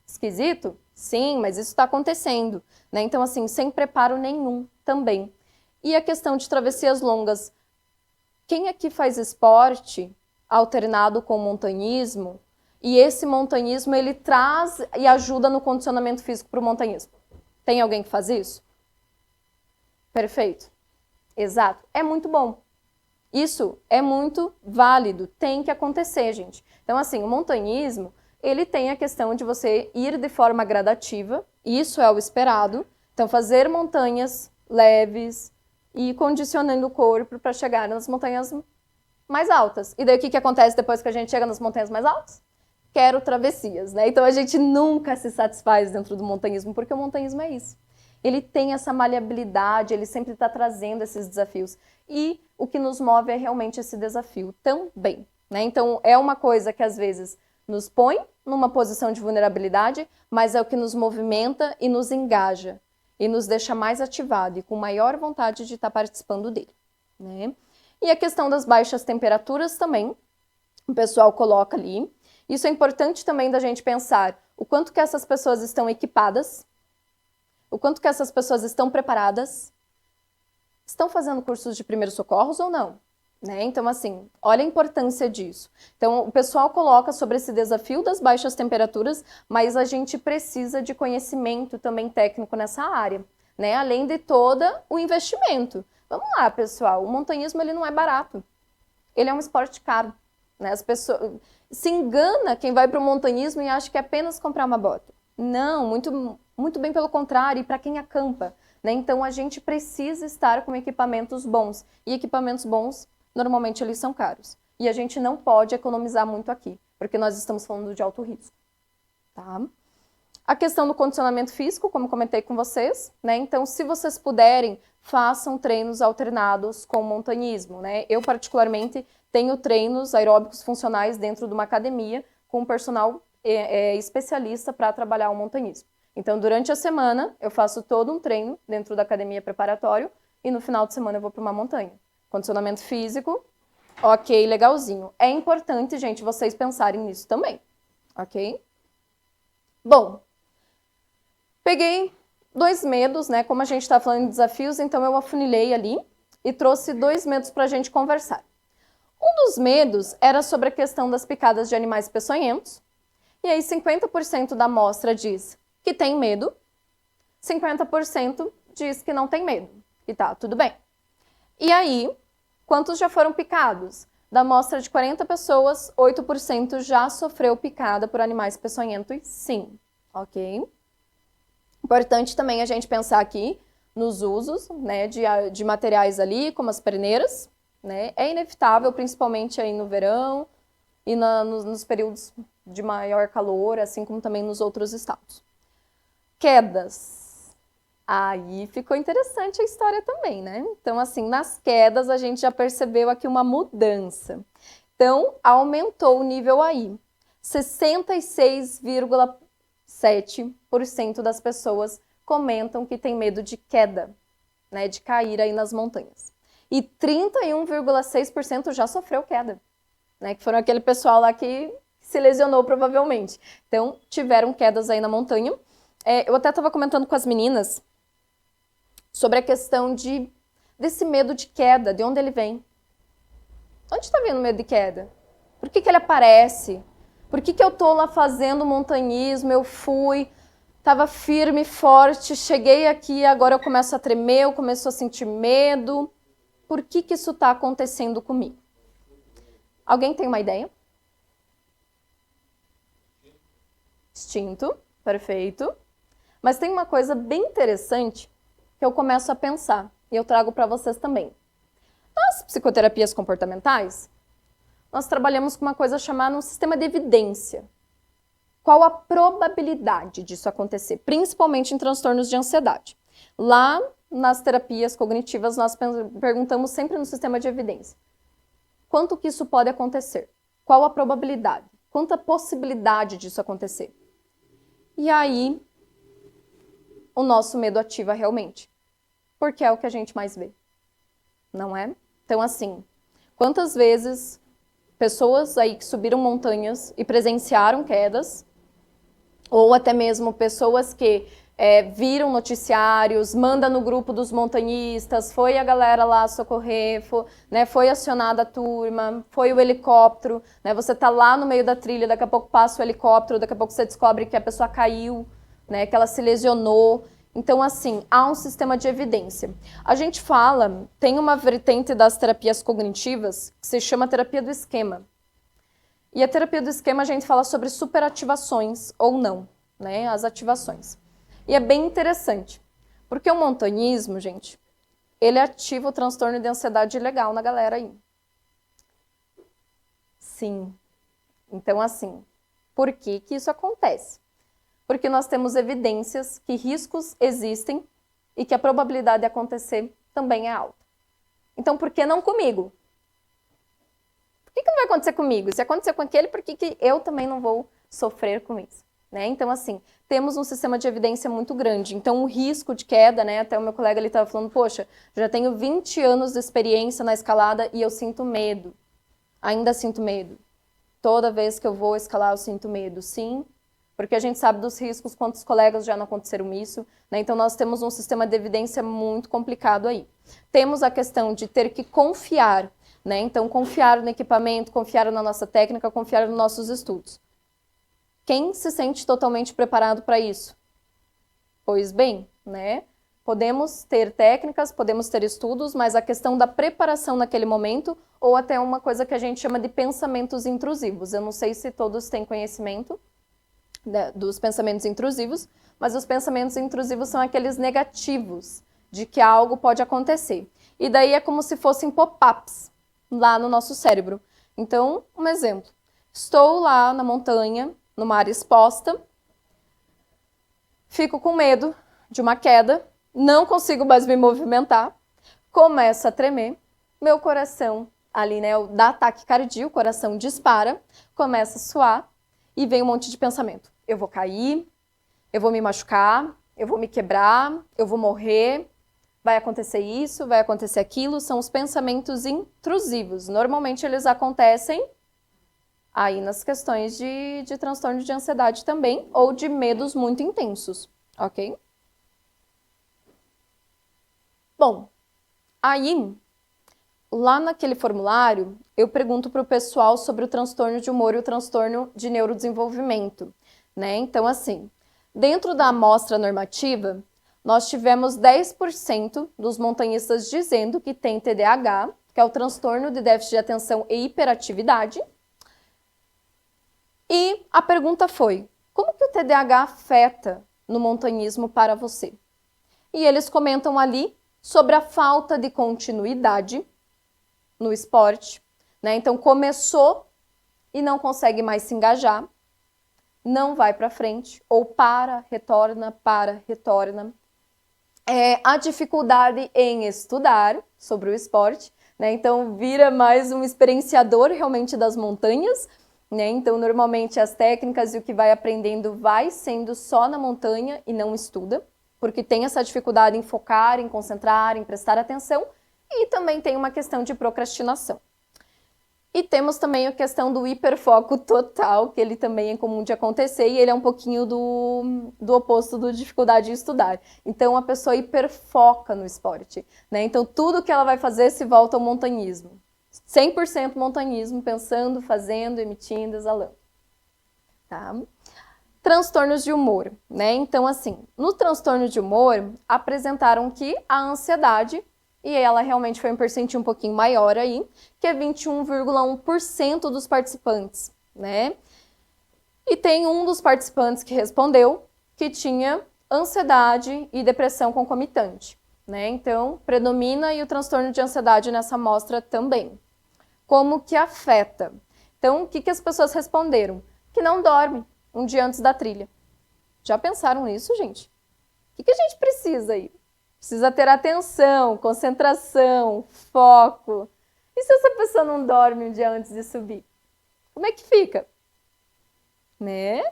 Esquisito? Sim, mas isso está acontecendo, né? Então, assim, sem preparo nenhum também. E a questão de travessias longas. Quem aqui faz esporte alternado com montanhismo? E esse montanhismo, ele traz e ajuda no condicionamento físico para o montanhismo. Tem alguém que faz isso? Perfeito. Exato. É muito bom. Isso é muito válido. Tem que acontecer, gente. Então, assim, o montanhismo, ele tem a questão de você ir de forma gradativa, isso é o esperado. Então, fazer montanhas leves e condicionando o corpo para chegar nas montanhas mais altas. E daí o que acontece depois que a gente chega nas montanhas mais altas? Quero travessias, né? Então, a gente nunca se satisfaz dentro do montanhismo, porque o montanhismo é isso. Ele tem essa maleabilidade, ele sempre está trazendo esses desafios. E o que nos move é realmente esse desafio também, né? Então, é uma coisa que às vezes nos põe numa posição de vulnerabilidade, mas é o que nos movimenta e nos engaja, e nos deixa mais ativado e com maior vontade de estar participando dele, né? E a questão das baixas temperaturas também, o pessoal coloca ali. Isso é importante também da gente pensar o quanto que essas pessoas estão equipadas, o quanto que essas pessoas estão preparadas, estão fazendo cursos de primeiros socorros ou não? Né? Então, assim, olha a importância disso. Então, o pessoal coloca sobre esse desafio das baixas temperaturas, mas a gente precisa de conhecimento também técnico nessa área, né? Além de todo o investimento. Vamos lá, pessoal, o montanhismo ele não é barato. Ele é um esporte caro. né? As pessoas se engana quem vai para o montanhismo e acha que é apenas comprar uma bota. Não, muito bem pelo contrário, e para quem acampa, né? Então a gente precisa estar com equipamentos bons, e equipamentos bons normalmente eles são caros. E a gente não pode economizar muito aqui, porque nós estamos falando de alto risco, tá? A questão do condicionamento físico, como comentei com vocês, né? Então, se vocês puderem, façam treinos alternados com montanhismo, né? Eu, particularmente, tenho treinos aeróbicos funcionais dentro de uma academia com um personal especialista para trabalhar o montanhismo. Então, durante a semana, eu faço todo um treino dentro da academia preparatório e no final de semana eu vou para uma montanha. Condicionamento físico, ok, legalzinho. É importante, gente, vocês pensarem nisso também, ok? Bom, peguei 2 medos, né? Como a gente está falando de desafios, então eu afunilei ali e trouxe 2 medos para a gente conversar. Um dos medos era sobre a questão das picadas de animais peçonhentos. E aí 50% da amostra diz que tem medo, 50% diz que não tem medo. E tá, tudo bem. E aí, quantos já foram picados? Da amostra de 40 pessoas, 8% já sofreu picada por animais peçonhentos, sim. Ok? Importante também a gente pensar aqui nos usos, né, de materiais ali, como as perneiras, né? É inevitável, principalmente aí no verão e nos períodos de maior calor, assim como também nos outros estados. Quedas. Aí ficou interessante a história também, né? Então, assim, nas quedas a gente já percebeu aqui uma mudança. Então, aumentou o nível aí. 66,7% das pessoas comentam que tem medo de queda, né? De cair aí nas montanhas. E 31,6% já sofreu queda, né? Que foram aquele pessoal lá que se lesionou provavelmente. Então, tiveram quedas aí na montanha. Eu até estava comentando com as meninas sobre a questão desse medo de queda, de onde ele vem. Onde está vindo o medo de queda? Por que ele aparece? Por que eu estou lá fazendo montanhismo, eu fui, estava firme, forte, cheguei aqui, agora eu começo a tremer, eu começo a sentir medo. Por que isso está acontecendo comigo? Alguém tem uma ideia? Instinto, perfeito. Mas tem uma coisa bem interessante que eu começo a pensar, e eu trago para vocês também. Nas psicoterapias comportamentais, nós trabalhamos com uma coisa chamada um sistema de evidência. Qual a probabilidade disso acontecer, principalmente em transtornos de ansiedade? Lá nas terapias cognitivas, nós perguntamos sempre no sistema de evidência. Quanto que isso pode acontecer? Qual a probabilidade? Quanta possibilidade disso acontecer? E aí, o nosso medo ativa realmente. Porque é o que a gente mais vê. Não é? Então, assim, quantas vezes pessoas aí que subiram montanhas e presenciaram quedas, ou até mesmo pessoas que viram noticiários, manda no grupo dos montanhistas, foi a galera lá socorrer, foi acionada a turma, foi o helicóptero, né? Você tá lá no meio da trilha, daqui a pouco passa o helicóptero, daqui a pouco você descobre que a pessoa caiu, né? Que ela se lesionou. Então, assim, há um sistema de evidência. A gente fala, tem uma vertente das terapias cognitivas que se chama terapia do esquema. E a terapia do esquema a gente fala sobre superativações ou não, né? As ativações. E é bem interessante, porque o montanhismo, gente, ele ativa o transtorno de ansiedade legal na galera aí. Sim. Então, assim, por que isso acontece? Porque nós temos evidências que riscos existem e que a probabilidade de acontecer também é alta. Então, por que não comigo? Por que não vai acontecer comigo? Se acontecer com aquele, por que eu também não vou sofrer com isso? Né? Então, assim, temos um sistema de evidência muito grande. Então, o risco de queda, né? Até o meu colega estava falando, poxa, já tenho 20 anos de experiência na escalada e eu sinto medo. Ainda sinto medo. Toda vez que eu vou escalar, eu sinto medo. Sim, porque a gente sabe dos riscos, quantos colegas já não aconteceram isso, né? Então, nós temos um sistema de evidência muito complicado aí. Temos a questão de ter que confiar, né? Então, confiar no equipamento, confiar na nossa técnica, confiar nos nossos estudos. Quem se sente totalmente preparado para isso? Pois bem, né? podemos ter técnicas, podemos ter estudos, mas a questão da preparação naquele momento, ou até uma coisa que a gente chama de pensamentos intrusivos. Eu não sei se todos têm conhecimento, né, dos pensamentos intrusivos, mas os pensamentos intrusivos são aqueles negativos, de que algo pode acontecer. E daí é como se fossem pop-ups lá no nosso cérebro. Então, um exemplo. Estou lá na montanha, numa área exposta, fico com medo de uma queda, não consigo mais me movimentar, começo a tremer, meu coração ali, né, dá ataque cardíaco, o coração dispara, começa a suar e vem um monte de pensamento. Eu vou cair, eu vou me machucar, eu vou me quebrar, eu vou morrer, vai acontecer isso, vai acontecer aquilo, são os pensamentos intrusivos. Normalmente eles acontecem aí nas questões de transtorno de ansiedade também, ou de medos muito intensos, ok? Bom, aí, lá naquele formulário, eu pergunto para o pessoal sobre o transtorno de humor e o transtorno de neurodesenvolvimento, né? Então, assim, dentro da amostra normativa, nós tivemos 10% dos montanhistas dizendo que tem TDAH, que é o transtorno de déficit de atenção e hiperatividade. E a pergunta foi, como que o TDAH afeta no montanhismo para você? E eles comentam ali sobre a falta de continuidade no esporte, né? Então começou e não consegue mais se engajar, não vai para frente, ou para, retorna, a dificuldade em estudar sobre o esporte, né? Então vira mais um experienciador realmente das montanhas, né? Então normalmente as técnicas e o que vai aprendendo vai sendo só na montanha e não estuda, porque tem essa dificuldade em focar, em concentrar, em prestar atenção, e também tem uma questão de procrastinação. E temos também a questão do hiperfoco total, que ele também é comum de acontecer, e ele é um pouquinho do oposto da dificuldade de estudar. Então, a pessoa hiperfoca no esporte, né? Então, tudo que ela vai fazer se volta ao montanhismo. 100% montanhismo, pensando, fazendo, emitindo, exalando. Tá? Transtornos de humor, né? Então, assim, no transtorno de humor, apresentaram que a ansiedade, e ela realmente foi um percentil um pouquinho maior aí, que é 21,1% dos participantes, né? E tem um dos participantes que respondeu que tinha ansiedade e depressão concomitante, né? Então, predomina e o transtorno de ansiedade nessa amostra também. Como que afeta? Então, o que as pessoas responderam? Que não dorme um dia antes da trilha. Já pensaram nisso, gente? O que a gente precisa aí? Precisa ter atenção, concentração, foco. E se essa pessoa não dorme um dia antes de subir? Como é que fica? Né?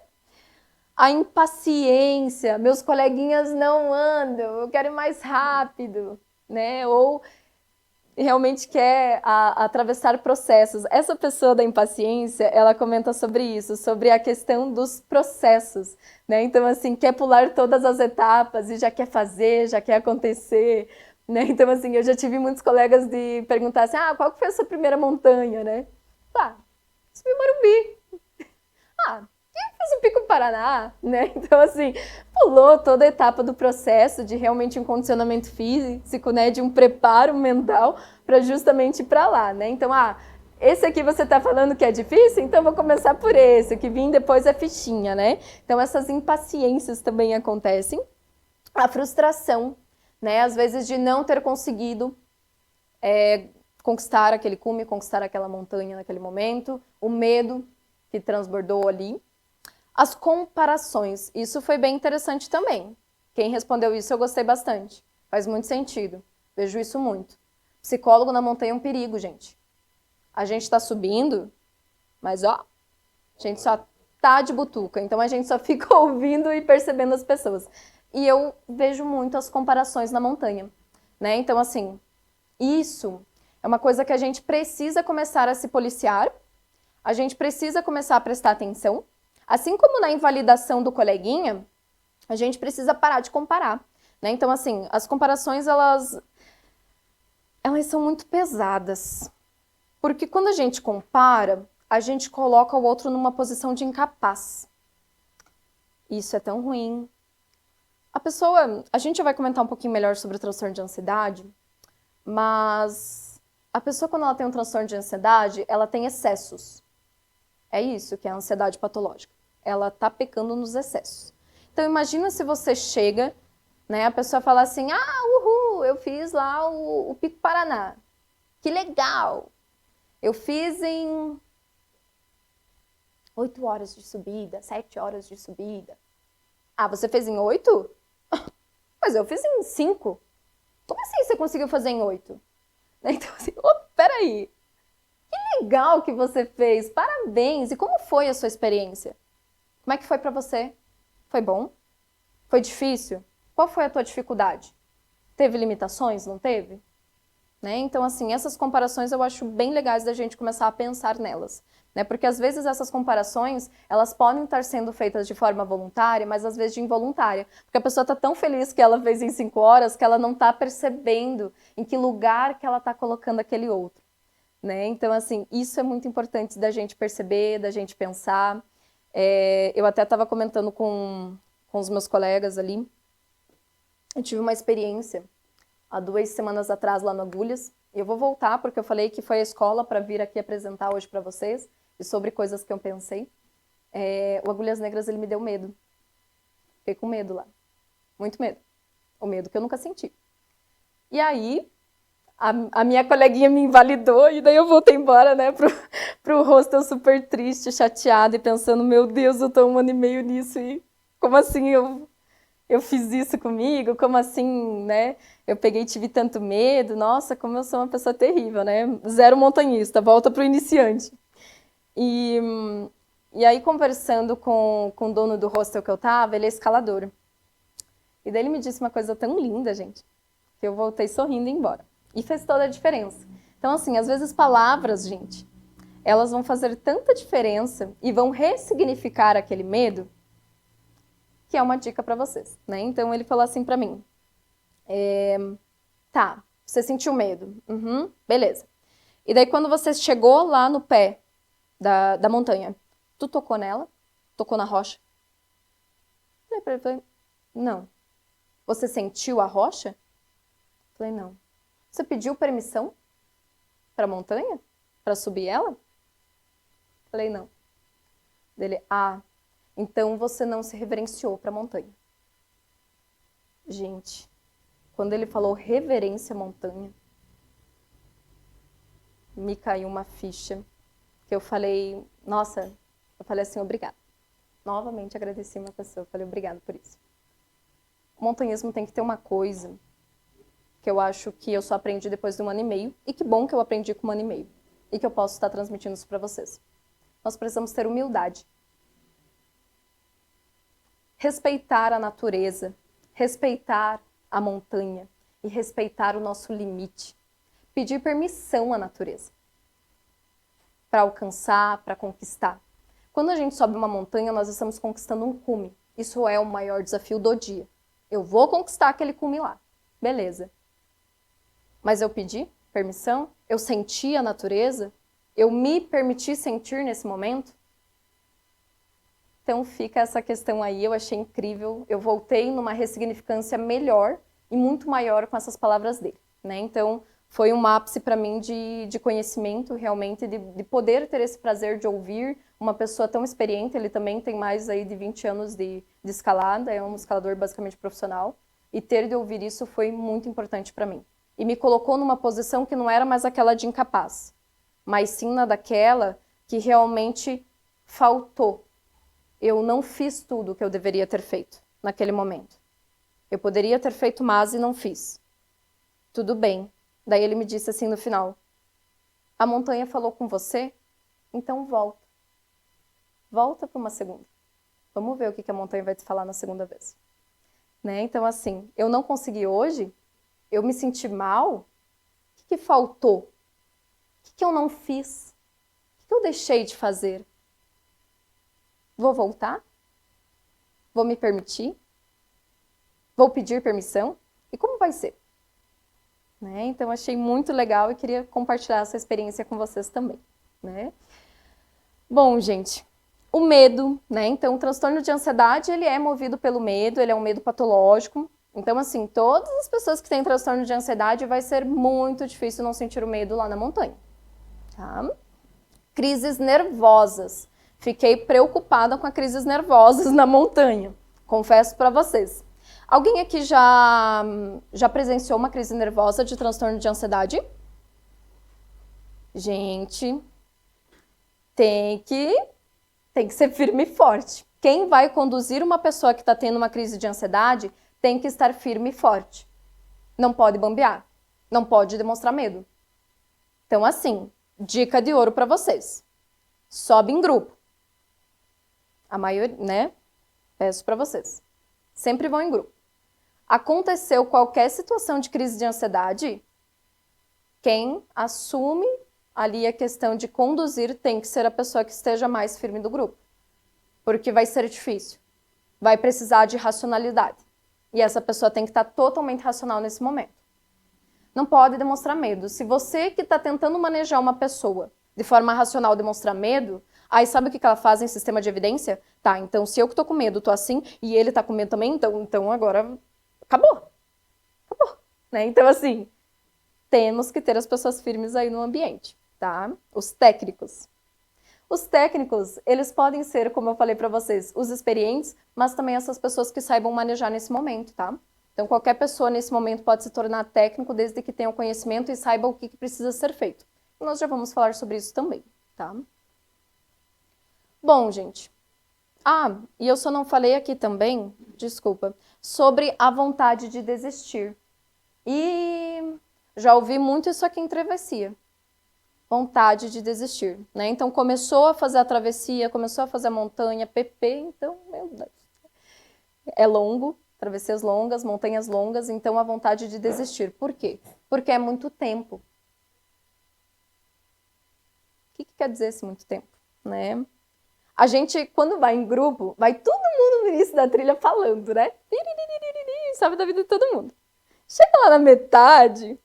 A impaciência, meus coleguinhas não andam, eu quero ir mais rápido, né? Ou realmente quer atravessar processos. Essa pessoa da impaciência, ela comenta sobre isso, sobre a questão dos processos, né? Então, assim, quer pular todas as etapas e já quer fazer, já quer acontecer, né? Então, assim, eu já tive muitos colegas de perguntar assim, qual que foi a sua primeira montanha, né? Subi Morumbi. Fiz o Pico Paraná, né? Então, assim, pulou toda a etapa do processo de realmente um condicionamento físico, né? De um preparo mental para justamente ir para lá, né? Então, esse aqui você está falando que é difícil? Então, vou começar por esse. O que vem depois é fichinha, né? Então, essas impaciências também acontecem. A frustração, né? Às vezes de não ter conseguido conquistar aquele cume, conquistar aquela montanha naquele momento. O medo que transbordou ali. As comparações, isso foi bem interessante também. Quem respondeu isso eu gostei bastante. Faz muito sentido. Vejo isso muito. Psicólogo na montanha é um perigo, gente. A gente está subindo, mas a gente só tá de butuca. Então a gente só fica ouvindo e percebendo as pessoas. E eu vejo muito as comparações na montanha, né? Então, assim, isso é uma coisa que a gente precisa começar a se policiar. A gente precisa começar a prestar atenção. Assim como na invalidação do coleguinha, a gente precisa parar de comparar, né? Então, assim, as comparações, elas são muito pesadas. Porque quando a gente compara, a gente coloca o outro numa posição de incapaz. Isso é tão ruim. a gente vai comentar um pouquinho melhor sobre o transtorno de ansiedade, mas a pessoa quando ela tem um transtorno de ansiedade, ela tem excessos. É isso que é a ansiedade patológica. Ela tá pecando nos excessos. Então imagina se você chega, né, a pessoa fala assim, uhul, eu fiz lá o Pico Paraná. Que legal! Eu fiz em 8 horas de subida, 7 horas de subida. Ah, você fez em 8? Mas eu fiz em 5. Como assim você conseguiu fazer em 8? Então assim, peraí. Que legal que você fez, parabéns! E como foi a sua experiência? Como é que foi pra você? Foi bom? Foi difícil? Qual foi a tua dificuldade? Teve limitações? Não teve? Né? Então, assim, essas comparações eu acho bem legais da gente começar a pensar nelas. Né? Porque às vezes essas comparações, elas podem estar sendo feitas de forma voluntária, mas às vezes de involuntária. Porque a pessoa está tão feliz que ela fez em 5 horas que ela não está percebendo em que lugar que ela está colocando aquele outro. Né? Então, assim, isso é muito importante da gente perceber, da gente pensar. Eu até estava comentando com os meus colegas ali. Eu tive uma experiência há 2 semanas atrás lá no Agulhas. E eu vou voltar porque eu falei que foi a escola para vir aqui apresentar hoje para vocês e sobre coisas que eu pensei. O Agulhas Negras, ele me deu medo. Fiquei com medo lá. Muito medo. O medo que eu nunca senti. E aí, a minha coleguinha me invalidou e daí eu voltei embora, né, pro hostel super triste, chateada e pensando, meu Deus, eu tô 1 ano e meio nisso e como assim eu fiz isso comigo? Como assim, né? Eu peguei e tive tanto medo. Nossa, como eu sou uma pessoa terrível, né? Zero montanhista, volta pro iniciante. E aí, conversando com o dono do hostel que eu tava, ele é escalador. E daí ele me disse uma coisa tão linda, gente, que eu voltei sorrindo e ia embora. E fez toda a diferença. Então, assim, às vezes palavras, gente, elas vão fazer tanta diferença e vão ressignificar aquele medo, que é uma dica para vocês, né? Então, ele falou assim para mim, tá, você sentiu medo, beleza. E daí, quando você chegou lá no pé da montanha, tu tocou nela? Tocou na rocha? Falei, não. Você sentiu a rocha? Falei, não. Você pediu permissão para a montanha? Para subir ela? Falei, não. Dele, então você não se reverenciou para a montanha. Gente, quando ele falou reverência à montanha, me caiu uma ficha que eu falei, nossa, eu falei assim, obrigada. Novamente agradeci uma pessoa, falei, obrigada por isso. O montanhismo tem que ter uma coisa que eu acho que eu só aprendi depois de 1 ano e meio, e que bom que eu aprendi com 1 ano e meio, e que eu posso estar transmitindo isso para vocês. Nós precisamos ter humildade. Respeitar a natureza, respeitar a montanha e respeitar o nosso limite. Pedir permissão à natureza para alcançar, para conquistar. Quando a gente sobe uma montanha, nós estamos conquistando um cume. Isso é o maior desafio do dia. Eu vou conquistar aquele cume lá. Beleza. Mas eu pedi permissão? Eu senti a natureza? Eu me permiti sentir nesse momento? Então fica essa questão aí, eu achei incrível. Eu voltei numa ressignificância melhor e muito maior com essas palavras dele, né? Então foi um ápice para mim de conhecimento, realmente, de poder ter esse prazer de ouvir uma pessoa tão experiente. Ele também tem mais aí de 20 anos de escalada, é um escalador basicamente profissional. E ter de ouvir isso foi muito importante para mim. E me colocou numa posição que não era mais aquela de incapaz, mas sim na daquela que realmente faltou. Eu não fiz tudo o que eu deveria ter feito naquele momento. Eu poderia ter feito mais e não fiz. Tudo bem. Daí ele me disse assim no final, a montanha falou com você? Então volta. Volta para uma segunda. Vamos ver o que a montanha vai te falar na segunda vez. Né? Então assim, eu não consegui hoje, eu me senti mal, o que faltou? O que eu não fiz? O que eu deixei de fazer? Vou voltar? Vou me permitir? Vou pedir permissão? E como vai ser? Né? Então, achei muito legal e queria compartilhar essa experiência com vocês também. Né? Bom, gente, O medo, né? Então, o transtorno de ansiedade, ele é movido pelo medo, ele é um medo patológico. Então, assim, todas as pessoas que têm transtorno de ansiedade vai ser muito difícil não sentir o medo lá na montanha, tá? Crises nervosas. Fiquei preocupada com as crises nervosas na montanha, confesso para vocês. Alguém aqui já presenciou uma crise nervosa de transtorno de ansiedade? Gente, tem que ser firme e forte. Quem vai conduzir uma pessoa que está tendo uma crise de ansiedade tem que estar firme e forte. Não pode bambear, não pode demonstrar medo. Então, assim, dica de ouro para vocês. Sobe em grupo. A maioria, né? Peço para vocês. Sempre vão em grupo. Aconteceu qualquer situação de crise de ansiedade, quem assume ali a questão de conduzir tem que ser a pessoa que esteja mais firme do grupo. Porque vai ser difícil. Vai precisar de racionalidade. E essa pessoa tem que estar totalmente racional nesse momento. Não pode demonstrar medo. Se você que está tentando manejar uma pessoa de forma racional demonstrar medo, aí sabe o que ela faz em sistema de evidência? Tá, então se eu que tô com medo, tô assim, e ele tá com medo também, então agora acabou. Acabou. Né? Então, assim, temos que ter as pessoas firmes aí no ambiente, tá? Os técnicos. Os técnicos, eles podem ser, como eu falei para vocês, os experientes, mas também essas pessoas que saibam manejar nesse momento, tá? Então, qualquer pessoa nesse momento pode se tornar técnico desde que tenha o conhecimento e saiba o que precisa ser feito. E nós já vamos falar sobre isso também, tá? Bom, gente. E eu só não falei aqui também, desculpa, sobre a vontade de desistir. E já ouvi muito isso aqui em travessia. Vontade de desistir, né? Então, começou a fazer a travessia, começou a fazer a montanha, PP, então, meu Deus. É longo, travessias longas, montanhas longas, então a vontade de desistir. Por quê? Porque é muito tempo. O que quer dizer esse muito tempo, né? A gente, quando vai em grupo, vai todo mundo no início da trilha falando, né? Sabe da vida de todo mundo. Chega lá na metade,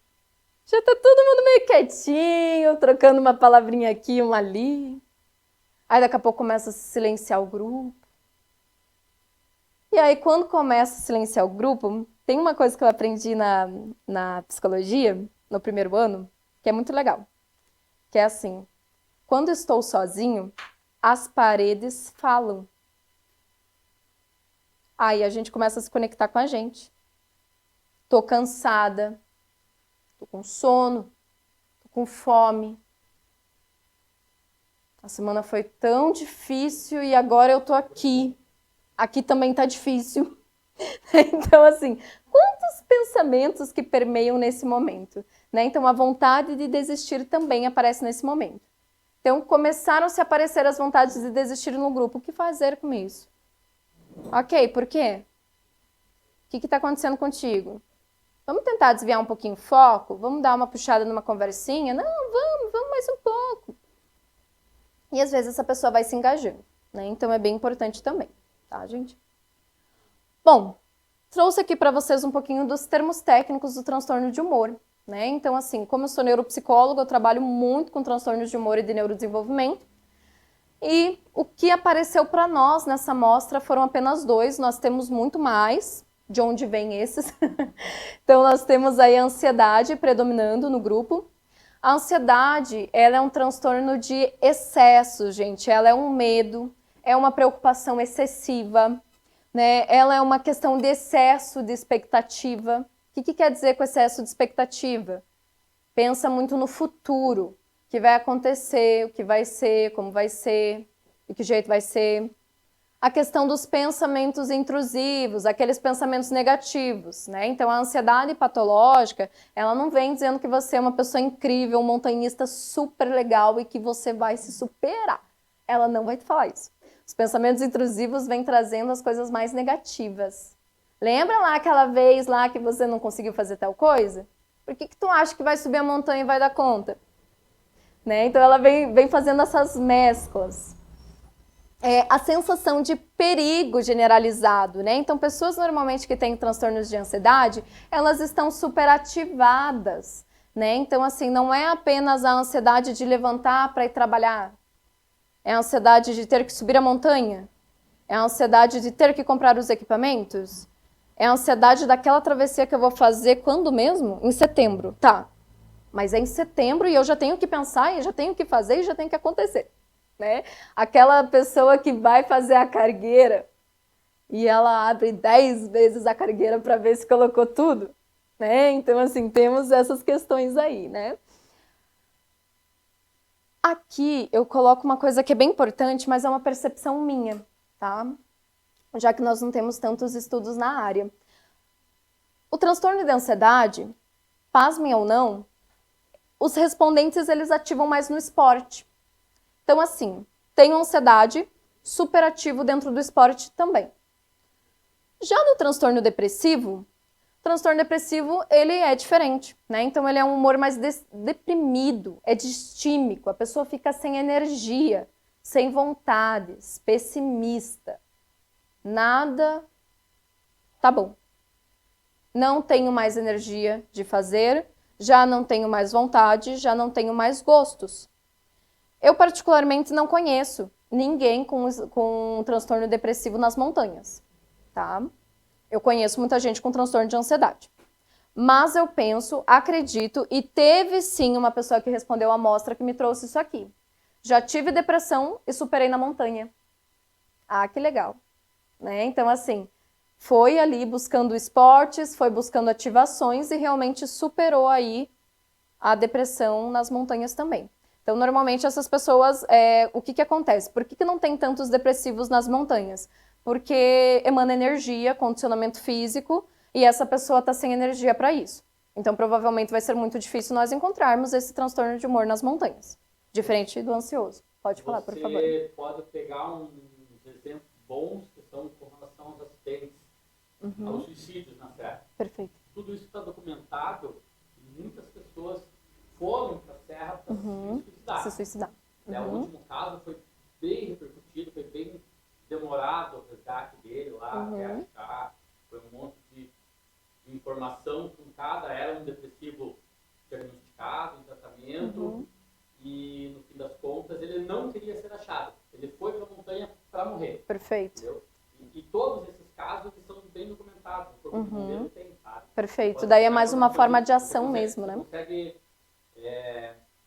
já tá todo mundo meio quietinho, trocando uma palavrinha aqui, uma ali. Aí daqui a pouco começa a silenciar o grupo. E aí quando começa a silenciar o grupo, tem uma coisa que eu aprendi na psicologia, no primeiro ano, que é muito legal. Que é assim, quando estou sozinho, as paredes falam. Aí a gente começa a se conectar com a gente. Tô cansada, tô com sono, tô com fome. A semana foi tão difícil e agora eu tô aqui. Aqui também tá difícil. Então, assim, quantos pensamentos que permeiam nesse momento, né? Então, a vontade de desistir também aparece nesse momento. Então, começaram a se aparecer as vontades de desistir no grupo. O que fazer com isso? Ok, por quê? O que está acontecendo contigo? Vamos tentar desviar um pouquinho o foco? Vamos dar uma puxada numa conversinha? Não, vamos mais um pouco. E às vezes essa pessoa vai se engajando, né? Então é bem importante também, tá, gente? Bom, trouxe aqui para vocês um pouquinho dos termos técnicos do transtorno de humor, né? Então, assim, como eu sou neuropsicóloga, eu trabalho muito com transtornos de humor e de neurodesenvolvimento. E o que apareceu para nós nessa amostra foram apenas 2, nós temos muito mais. De onde vem esses? Então, nós temos aí a ansiedade predominando no grupo. A ansiedade, ela é um transtorno de excesso, gente. Ela é um medo, é uma preocupação excessiva, né? Ela é uma questão de excesso de expectativa. O que quer dizer com excesso de expectativa? Pensa muito no futuro, o que vai acontecer, o que vai ser, como vai ser, de que jeito vai ser. A questão dos pensamentos intrusivos, aqueles pensamentos negativos, né? Então, a ansiedade patológica, ela não vem dizendo que você é uma pessoa incrível, um montanhista super legal e que você vai se superar. Ela não vai te falar isso. Os pensamentos intrusivos vêm trazendo as coisas mais negativas. Lembra lá aquela vez lá que você não conseguiu fazer tal coisa? Por que tu acha que vai subir a montanha e vai dar conta? Né? Então, ela vem fazendo essas mesclas. A sensação de perigo generalizado, né? Então, pessoas normalmente que têm transtornos de ansiedade, elas estão superativadas, né? Então, assim, não é apenas a ansiedade de levantar para ir trabalhar. É a ansiedade de ter que subir a montanha? É a ansiedade de ter que comprar os equipamentos? É a ansiedade daquela travessia que eu vou fazer quando mesmo? Em setembro. Tá, mas é em setembro e eu já tenho que pensar, e já tenho que fazer e já tem que acontecer, né? Aquela pessoa que vai fazer a cargueira e ela abre 10 vezes a cargueira para ver se colocou tudo, né? Então, assim, temos essas questões aí, né? Aqui eu coloco uma coisa que é bem importante, mas é uma percepção minha, tá? Já que nós não temos tantos estudos na área. O transtorno de ansiedade, pasmem ou não, os respondentes eles ativam mais no esporte. Então, assim, tenho ansiedade, superativo dentro do esporte também. Já no transtorno depressivo, ele é diferente, né? Então ele é um humor mais deprimido, é distímico, a pessoa fica sem energia, sem vontades, pessimista. Nada tá bom. Não tenho mais energia de fazer, já não tenho mais vontade, já não tenho mais gostos. Eu particularmente não conheço ninguém com transtorno depressivo nas montanhas, tá? Eu conheço muita gente com transtorno de ansiedade. Mas eu penso, acredito, e teve sim uma pessoa que respondeu a amostra que me trouxe isso aqui. Já tive depressão e superei na montanha. Ah, que legal, né? Então, assim, foi ali buscando esportes, foi buscando ativações e realmente superou aí a depressão nas montanhas também. Então, normalmente essas pessoas, o que acontece? Por que não tem tantos depressivos nas montanhas? Porque emana energia, condicionamento físico, e essa pessoa está sem energia para isso. Então, provavelmente vai ser muito difícil nós encontrarmos esse transtorno de humor nas montanhas. Diferente do ansioso. Pode falar, por favor. Você pode pegar uns exemplos bons que são com relação aos acidentes, aos suicídios na serra. Perfeito. Tudo isso está documentado e muitas pessoas foram para a serra para se suicidar. Se suicidar. O último caso foi bem repercutido, foi bem demorado o resgate dele lá, até achar. Foi um monte de informação truncada, era um depressivo diagnosticado, em tratamento, e no fim das contas ele não queria ser achado. Ele foi para a montanha para morrer. Perfeito. Entendeu? E todos esses casos eles são bem documentados. O corpo de bombeiro tem, sabe? Perfeito. Pode Daí é ficar mais uma forma de você ação consegue, mesmo, né? Você consegue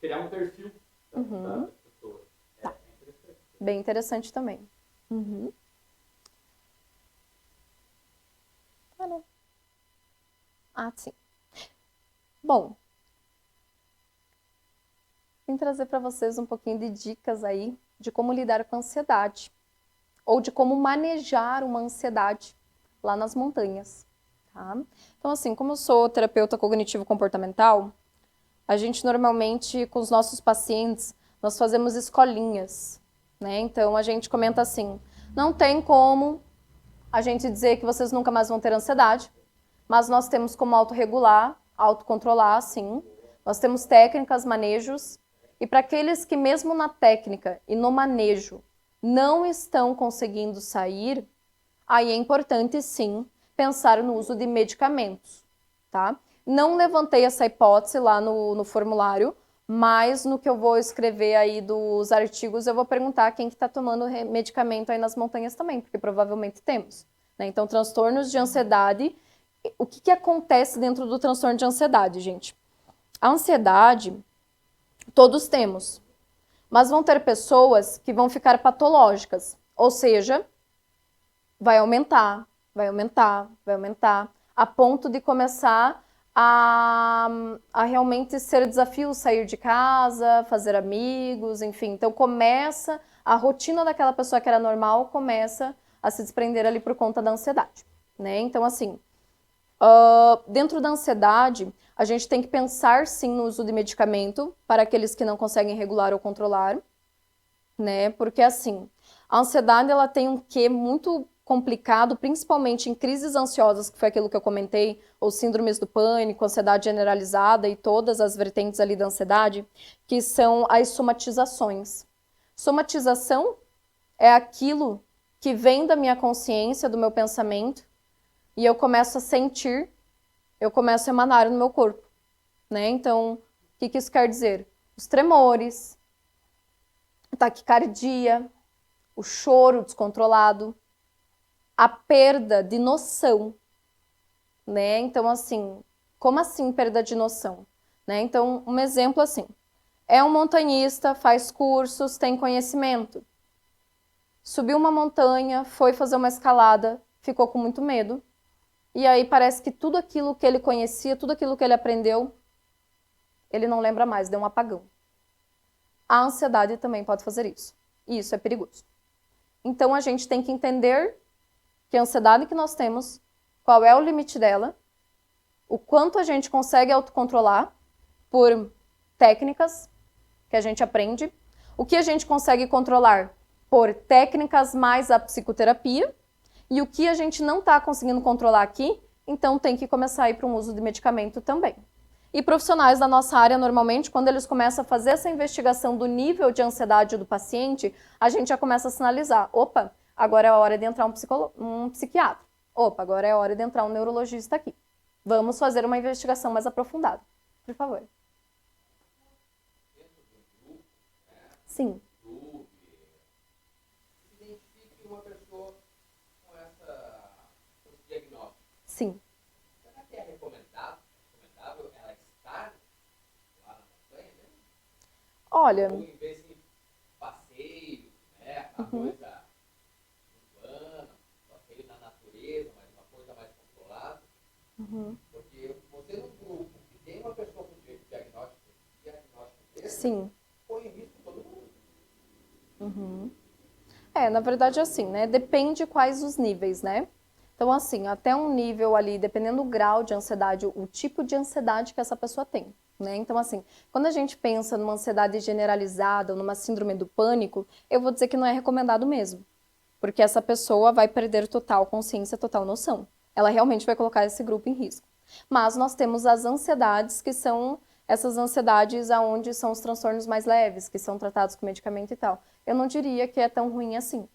criar um perfil das pessoas. É interessante. Bem interessante também. Ah, sim. Bom, vim trazer para vocês um pouquinho de dicas aí de como lidar com a ansiedade ou de como manejar uma ansiedade lá nas montanhas, tá? Então, assim, como eu sou terapeuta cognitivo-comportamental, a gente normalmente, com os nossos pacientes, nós fazemos escolinhas, né? Então, a gente comenta assim, não tem como a gente dizer que vocês nunca mais vão ter ansiedade, mas nós temos como autorregular, autocontrolar, sim. Nós temos técnicas, manejos, e para aqueles que mesmo na técnica e no manejo não estão conseguindo sair, aí é importante, sim, pensar no uso de medicamentos, tá? Não levantei essa hipótese lá no formulário, mas no que eu vou escrever aí dos artigos, eu vou perguntar quem que está tomando medicamento aí nas montanhas também, porque provavelmente temos, né? Então, transtornos de ansiedade, o que acontece dentro do transtorno de ansiedade, gente? A ansiedade, todos temos, mas vão ter pessoas que vão ficar patológicas, ou seja, vai aumentar, vai aumentar, vai aumentar, a ponto de começar a realmente ser desafio sair de casa, fazer amigos, enfim. Então começa, a rotina daquela pessoa que era normal começa a se desprender ali por conta da ansiedade, né? Então assim, dentro da ansiedade, a gente tem que pensar sim no uso de medicamento para aqueles que não conseguem regular ou controlar, né? Porque assim, a ansiedade ela tem um quê muito complicado, principalmente em crises ansiosas, que foi aquilo que eu comentei, ou síndromes do pânico, ansiedade generalizada e todas as vertentes ali da ansiedade, que são as somatizações. Somatização é aquilo que vem da minha consciência, do meu pensamento, e eu começo a sentir, eu começo a emanar no meu corpo, né? Então, o que isso quer dizer? Os tremores, taquicardia, o choro descontrolado, a perda de noção, né? Então, assim, como assim perda de noção? Né? Então, um exemplo assim, é um montanhista, faz cursos, tem conhecimento. Subiu uma montanha, foi fazer uma escalada, ficou com muito medo. E aí parece que tudo aquilo que ele conhecia, tudo aquilo que ele aprendeu, ele não lembra mais, deu um apagão. A ansiedade também pode fazer isso. E isso é perigoso. Então a gente tem que entender que a ansiedade que nós temos, qual é o limite dela, o quanto a gente consegue autocontrolar por técnicas que a gente aprende, o que a gente consegue controlar por técnicas mais a psicoterapia, e o que a gente não está conseguindo controlar aqui, então tem que começar a ir para um uso de medicamento também. E profissionais da nossa área, normalmente, quando eles começam a fazer essa investigação do nível de ansiedade do paciente, a gente já começa a sinalizar, opa, agora é a hora de entrar um psiquiatra. Opa, agora é a hora de entrar um neurologista aqui. Vamos fazer uma investigação mais aprofundada. Por favor. Sim. Identifique uma pessoa com esse diagnóstico. Sim. Será que é recomendável ela estar lá na montanha mesmo? Olha... Ou em vez de passeio, né? Aquela coisa urbana, passeio na natureza, mas uma coisa mais controlada. Porque você num grupo que tem uma pessoa com diagnóstico desse, Sim. põe em risco todo mundo. Na verdade, assim, né? Depende quais os níveis, né? Então, assim, até um nível ali, dependendo do grau de ansiedade, o tipo de ansiedade que essa pessoa tem, né? Então, assim, quando a gente pensa numa ansiedade generalizada ou numa síndrome do pânico, eu vou dizer que não é recomendado mesmo. Porque essa pessoa vai perder total consciência, total noção. Ela realmente vai colocar esse grupo em risco. Mas nós temos as ansiedades, que são essas ansiedades onde são os transtornos mais leves, que são tratados com medicamento e tal. Eu não diria que é tão ruim assim.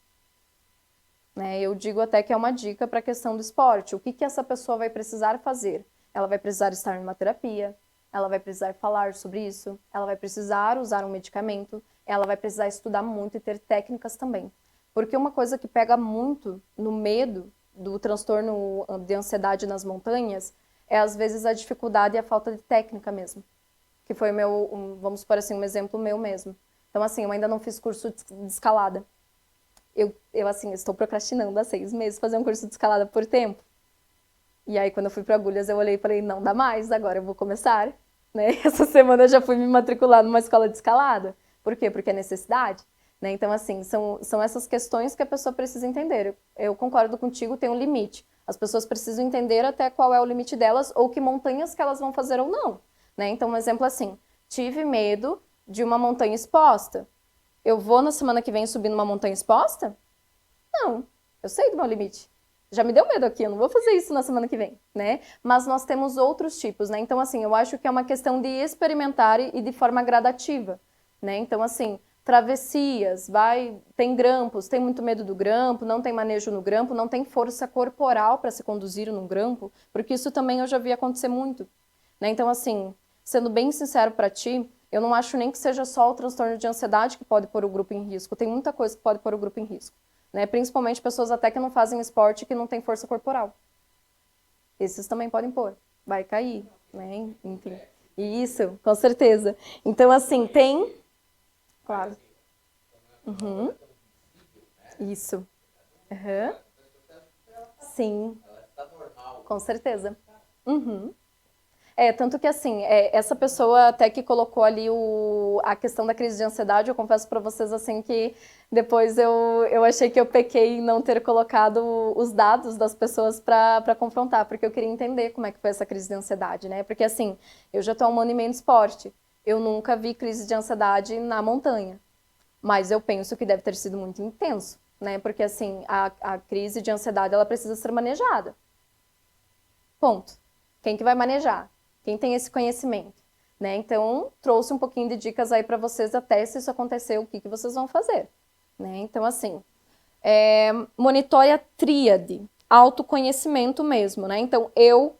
Né? Eu digo até que é uma dica para a questão do esporte. O que essa pessoa vai precisar fazer? Ela vai precisar estar numa terapia, ela vai precisar falar sobre isso, ela vai precisar usar um medicamento, ela vai precisar estudar muito e ter técnicas também. Porque uma coisa que pega muito no medo do transtorno de ansiedade nas montanhas é, às vezes, a dificuldade e a falta de técnica mesmo. Que foi vamos supor assim, um exemplo meu mesmo. Então, assim, eu ainda não fiz curso de escalada. Eu assim, estou procrastinando há 6 meses fazer um curso de escalada por tempo. E aí, quando eu fui para Agulhas, eu olhei e falei, não dá mais, agora eu vou começar. Né? Essa semana eu já fui me matricular numa escola de escalada. Por quê? Porque é necessidade. Né? Então, assim, são essas questões que a pessoa precisa entender. Eu concordo contigo, tem um limite. As pessoas precisam entender até qual é o limite delas ou que montanhas que elas vão fazer ou não. Né? Então, um exemplo assim, tive medo de uma montanha exposta. Eu vou na semana que vem subir numa montanha exposta? Não, eu sei do meu limite. Já me deu medo aqui, eu não vou fazer isso na semana que vem, né? Mas nós temos outros tipos, né? Então, assim, eu acho que é uma questão de experimentar e de forma gradativa, né? Então, assim, travessias, tem grampos, tem muito medo do grampo, não tem manejo no grampo, não tem força corporal para se conduzir num grampo, porque isso também eu já vi acontecer muito, né? Então, assim, sendo bem sincero para ti, eu não acho nem que seja só o transtorno de ansiedade que pode pôr o grupo em risco, tem muita coisa que pode pôr o grupo em risco, né? Principalmente pessoas até que não fazem esporte e que não têm força corporal. Esses também podem pôr, vai cair, né? Enfim, isso, com certeza. Então, assim, tem... Claro. Isso. Sim. Com certeza. Tanto que assim, essa pessoa até que colocou ali a questão da crise de ansiedade, eu confesso para vocês assim que depois eu achei que eu pequei em não ter colocado os dados das pessoas para confrontar, porque eu queria entender como é que foi essa crise de ansiedade, né? Porque assim, eu já estou há 1 ano e meio no esporte, eu nunca vi crise de ansiedade na montanha, mas eu penso que deve ter sido muito intenso, né? Porque assim, a crise de ansiedade, ela precisa ser manejada. Ponto. Quem que vai manejar? Quem tem esse conhecimento, né? Então, trouxe um pouquinho de dicas aí para vocês, até se isso acontecer, o que vocês vão fazer, né? Então, assim, monitore a tríade, autoconhecimento mesmo, né? Então, eu,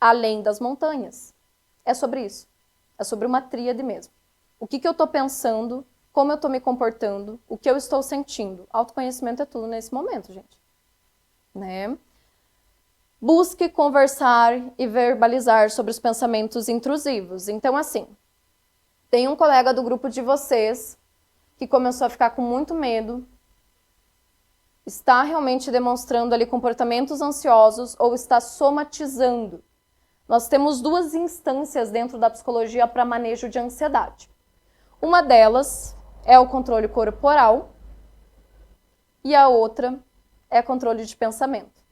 além das montanhas, é sobre isso. É sobre uma tríade mesmo. O que eu tô pensando como eu estou me comportando, o que eu estou sentindo. Autoconhecimento é tudo nesse momento, gente. Né? Busque conversar e verbalizar sobre os pensamentos intrusivos. Então, assim, tem um colega do grupo de vocês que começou a ficar com muito medo, está realmente demonstrando ali comportamentos ansiosos ou está somatizando. Nós temos duas instâncias dentro da psicologia para manejo de ansiedade. Uma delas é o controle corporal e a outra é controle de pensamento.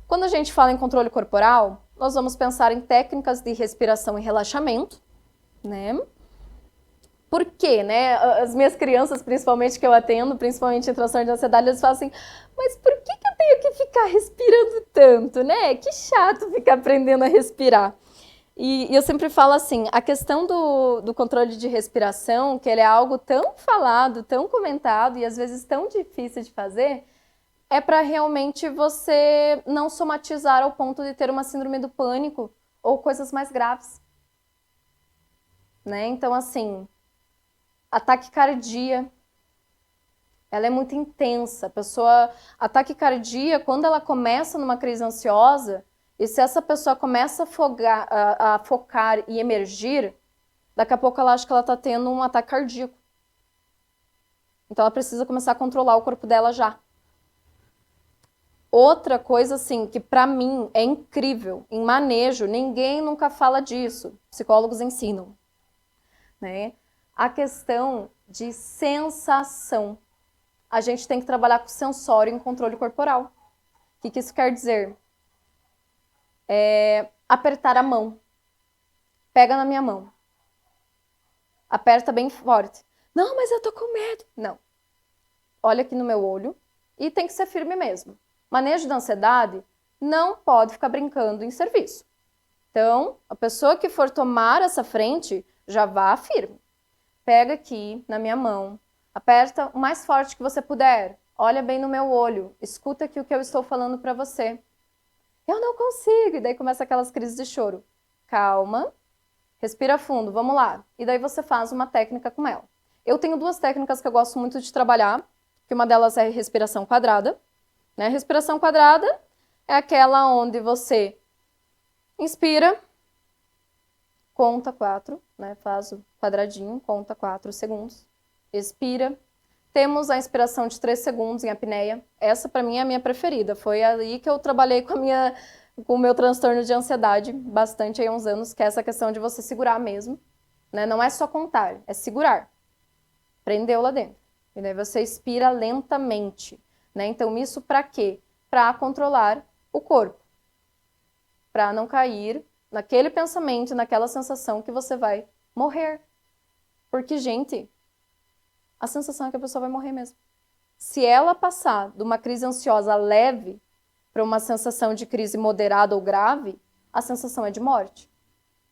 Quando a gente fala em controle corporal, nós vamos pensar em técnicas de respiração e relaxamento, né? Por quê, né? As minhas crianças, principalmente que eu atendo, principalmente em transtorno de ansiedade, eles falam assim, mas por que eu tenho que ficar respirando tanto, né? Que chato ficar aprendendo a respirar. E eu sempre falo assim, a questão do controle de respiração, que ele é algo tão falado, tão comentado e às vezes tão difícil de fazer, é para realmente você não somatizar ao ponto de ter uma síndrome do pânico ou coisas mais graves. Né? Então, assim, a taquicardia, ela é muito intensa. A taquicardia, quando ela começa numa crise ansiosa, e se essa pessoa começa a focar e emergir, daqui a pouco ela acha que ela está tendo um ataque cardíaco. Então ela precisa começar a controlar o corpo dela já. Outra coisa, assim, que pra mim é incrível, em manejo, ninguém nunca fala disso, psicólogos ensinam, né? A questão de sensação. A gente tem que trabalhar com sensório em controle corporal. O que isso quer dizer? Apertar a mão. Pega na minha mão. Aperta bem forte. Não, mas eu tô com medo. Não. Olha aqui no meu olho e tem que ser firme mesmo. Manejo da ansiedade não pode ficar brincando em serviço. Então, a pessoa que for tomar essa frente, já vá firme. Pega aqui na minha mão, aperta o mais forte que você puder. Olha bem no meu olho, escuta aqui o que eu estou falando para você. Eu não consigo. E daí começa aquelas crises de choro. Calma, respira fundo, vamos lá. E daí você faz uma técnica com ela. Eu tenho duas técnicas que eu gosto muito de trabalhar, que uma delas é respiração quadrada. Né? Respiração quadrada é aquela onde você inspira, conta 4, né? Faz o quadradinho, conta 4 segundos, expira. Temos a inspiração de 3 segundos em apneia. Essa para mim é a minha preferida. Foi aí que eu trabalhei com o meu transtorno de ansiedade bastante há uns anos, que é essa questão de você segurar mesmo. Né? Não é só contar, é segurar. Prendeu lá dentro. E daí você expira lentamente. Né? Então, isso para quê? Para controlar o corpo. Para não cair naquele pensamento, naquela sensação que você vai morrer. Porque, gente, a sensação é que a pessoa vai morrer mesmo. Se ela passar de uma crise ansiosa leve para uma sensação de crise moderada ou grave, a sensação é de morte.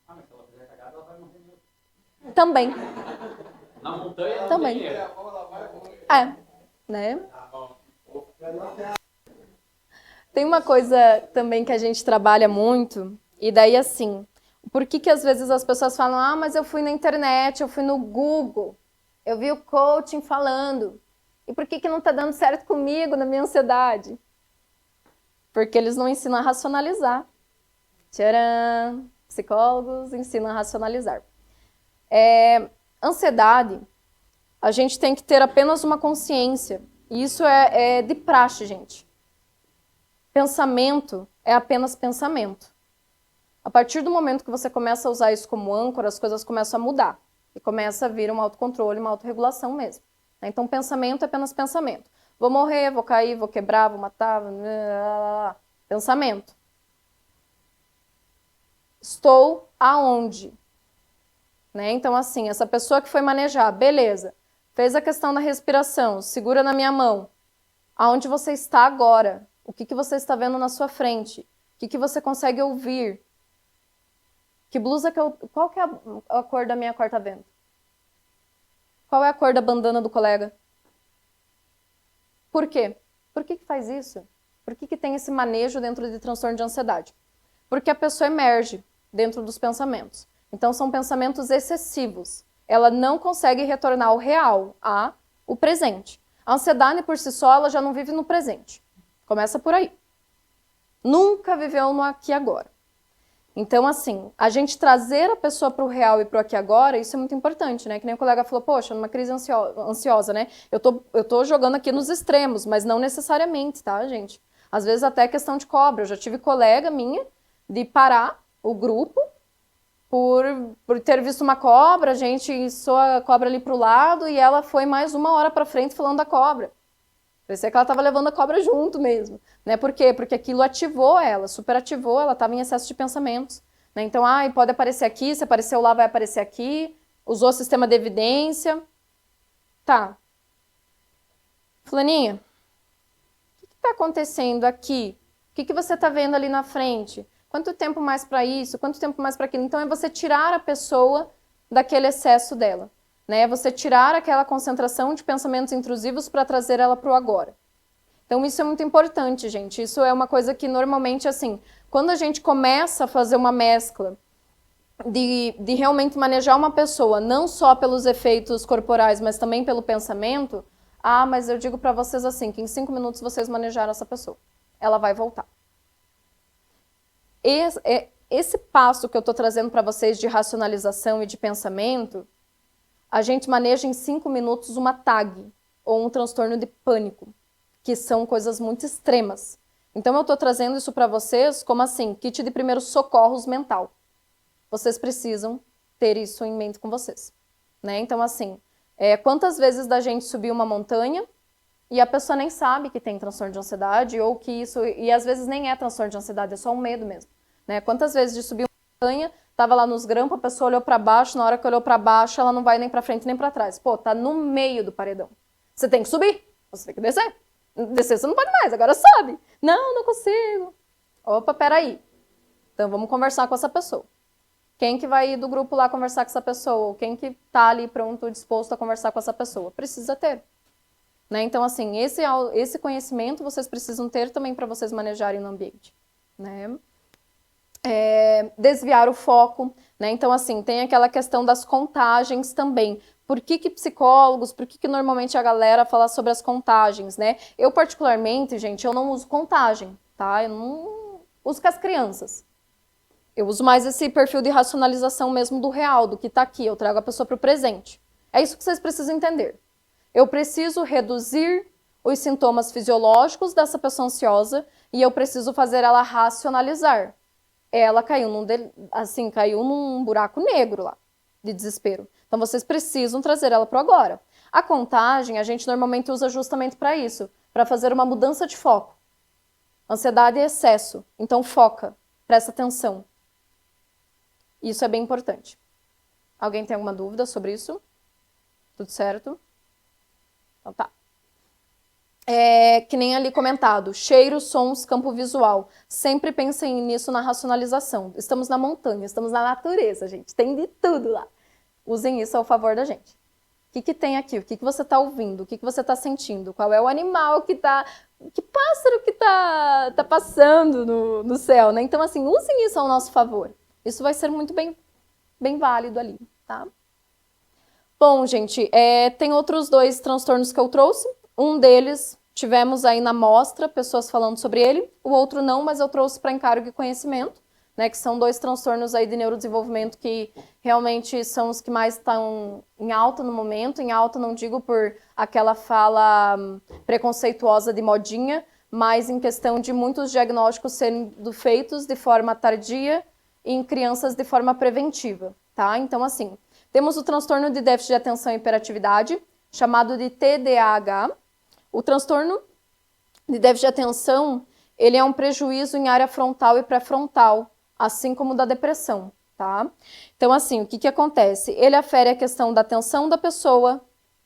Ah, mas se ela fizer cagada, ela vai morrer mesmo. Também. Na montanha, ela Também. Né? Tem uma coisa também que a gente trabalha muito, e daí assim, por que às vezes as pessoas falam, ah, mas eu fui na internet, eu fui no Google, eu vi o coaching falando, e por que não tá dando certo comigo na minha ansiedade? Porque eles não ensinam a racionalizar. Tcharam! Psicólogos ensinam a racionalizar. Ansiedade, a gente tem que ter apenas uma consciência. E isso é de praxe, gente. Pensamento é apenas pensamento. A partir do momento que você começa a usar isso como âncora, as coisas começam a mudar. E começa a vir um autocontrole, uma autorregulação mesmo. Então, pensamento é apenas pensamento. Vou morrer, vou cair, vou quebrar, vou matar... Pensamento. Estou aonde? Né? Então, assim, essa pessoa que foi manejar, beleza. Fez a questão da respiração, segura na minha mão. Aonde você está agora? O que você está vendo na sua frente? O que você consegue ouvir? Que blusa que eu... Qual que é a cor da minha corta-vento? Qual é a cor da bandana do colega? Por quê? Por que faz isso? Por que tem esse manejo dentro de transtorno de ansiedade? Porque a pessoa emerge dentro dos pensamentos. Então, são pensamentos excessivos. ela não consegue retornar ao real, o presente. A ansiedade por si só, ela já não vive no presente. Começa por aí. Nunca viveu no aqui e agora. Então, assim, a gente trazer a pessoa para o real e para o aqui e agora, isso é muito importante, né? Que nem o colega falou, poxa, numa crise ansiosa, né? Eu tô jogando aqui nos extremos, mas não necessariamente, tá, gente? Às vezes até questão de cobra. Eu já tive colega minha de parar o grupo por ter visto uma cobra, a gente içou a cobra ali pro lado e ela foi mais 1 hora para frente falando da cobra. Parecia que ela estava levando a cobra junto mesmo, né? Por quê? Porque aquilo ativou ela, superativou, ela estava em excesso de pensamentos, né? Então, pode aparecer aqui, se apareceu lá, vai aparecer aqui, usou o sistema de evidência. Tá. Fulaninha, o que está acontecendo aqui? O que você está vendo ali na frente? Quanto tempo mais para isso? Quanto tempo mais para aquilo? Então, é você tirar a pessoa daquele excesso dela. Né? Você tirar aquela concentração de pensamentos intrusivos para trazer ela para o agora. Então isso é muito importante, gente. Isso é uma coisa que normalmente, assim, quando a gente começa a fazer uma mescla de realmente manejar uma pessoa, não só pelos efeitos corporais, mas também pelo pensamento, mas eu digo para vocês assim, que em 5 minutos vocês manejaram essa pessoa. Ela vai voltar. Esse passo que eu estou trazendo para vocês de racionalização e de pensamento, a gente maneja em 5 minutos uma TAG, ou um transtorno de pânico, que são coisas muito extremas. Então eu estou trazendo isso para vocês como assim, kit de primeiros socorros mental. Vocês precisam ter isso em mente com vocês. Né? Então assim, quantas vezes da gente subir uma montanha e a pessoa nem sabe que tem transtorno de ansiedade, ou que isso, e às vezes nem é transtorno de ansiedade, é só um medo mesmo. Né? Quantas vezes de subir uma montanha, tava lá nos grampos, a pessoa olhou para baixo, na hora que olhou para baixo, ela não vai nem para frente nem para trás. Pô, tá no meio do paredão. Você tem que subir, você tem que descer. Descer você não pode mais, agora sobe. Não consigo. Opa, peraí. Então vamos conversar com essa pessoa. Quem que vai ir do grupo lá conversar com essa pessoa? Ou quem que tá ali pronto, disposto a conversar com essa pessoa? Precisa ter. Né? Então assim, esse conhecimento vocês precisam ter também para vocês manejarem no ambiente. Né? Desviar o foco, né? Então assim, tem aquela questão das contagens também. Por que psicólogos, por que normalmente a galera fala sobre as contagens, né? Eu particularmente, gente, eu não uso contagem, tá? Eu não uso com as crianças. Eu uso mais esse perfil de racionalização mesmo do real, do que tá aqui, eu trago a pessoa para o presente. É isso que vocês precisam entender. Eu preciso reduzir os sintomas fisiológicos dessa pessoa ansiosa e eu preciso fazer ela racionalizar. Ela caiu num buraco negro lá, de desespero. Então, vocês precisam trazer ela para o agora. A contagem, a gente normalmente usa justamente para isso, para fazer uma mudança de foco. Ansiedade é excesso, então foca, presta atenção. Isso é bem importante. Alguém tem alguma dúvida sobre isso? Tudo certo? Então tá. Que nem ali comentado, cheiros, sons, campo visual. Sempre pensem nisso na racionalização. Estamos na montanha, estamos na natureza, gente. Tem de tudo lá. Usem isso ao favor da gente. O que tem aqui? O que você está ouvindo? O que você está sentindo? Qual é o animal que tá... Que pássaro que tá passando no céu, né? Então, assim, usem isso ao nosso favor. Isso vai ser muito bem válido ali, tá? Bom, gente, tem outros 2 transtornos que eu trouxe. Um deles, tivemos aí na mostra, pessoas falando sobre ele. O outro não, mas eu trouxe para encargo e conhecimento, né? Que são 2 transtornos aí de neurodesenvolvimento que realmente são os que mais estão em alta no momento. Em alta não digo por aquela fala preconceituosa de modinha, mas em questão de muitos diagnósticos sendo feitos de forma tardia e em crianças de forma preventiva, tá? Então, assim, temos o transtorno de déficit de atenção e hiperatividade, chamado de TDAH. O transtorno de déficit de atenção, ele é um prejuízo em área frontal e pré-frontal, assim como o da depressão, tá? Então, assim, o que acontece? Ele afere a questão da atenção da pessoa,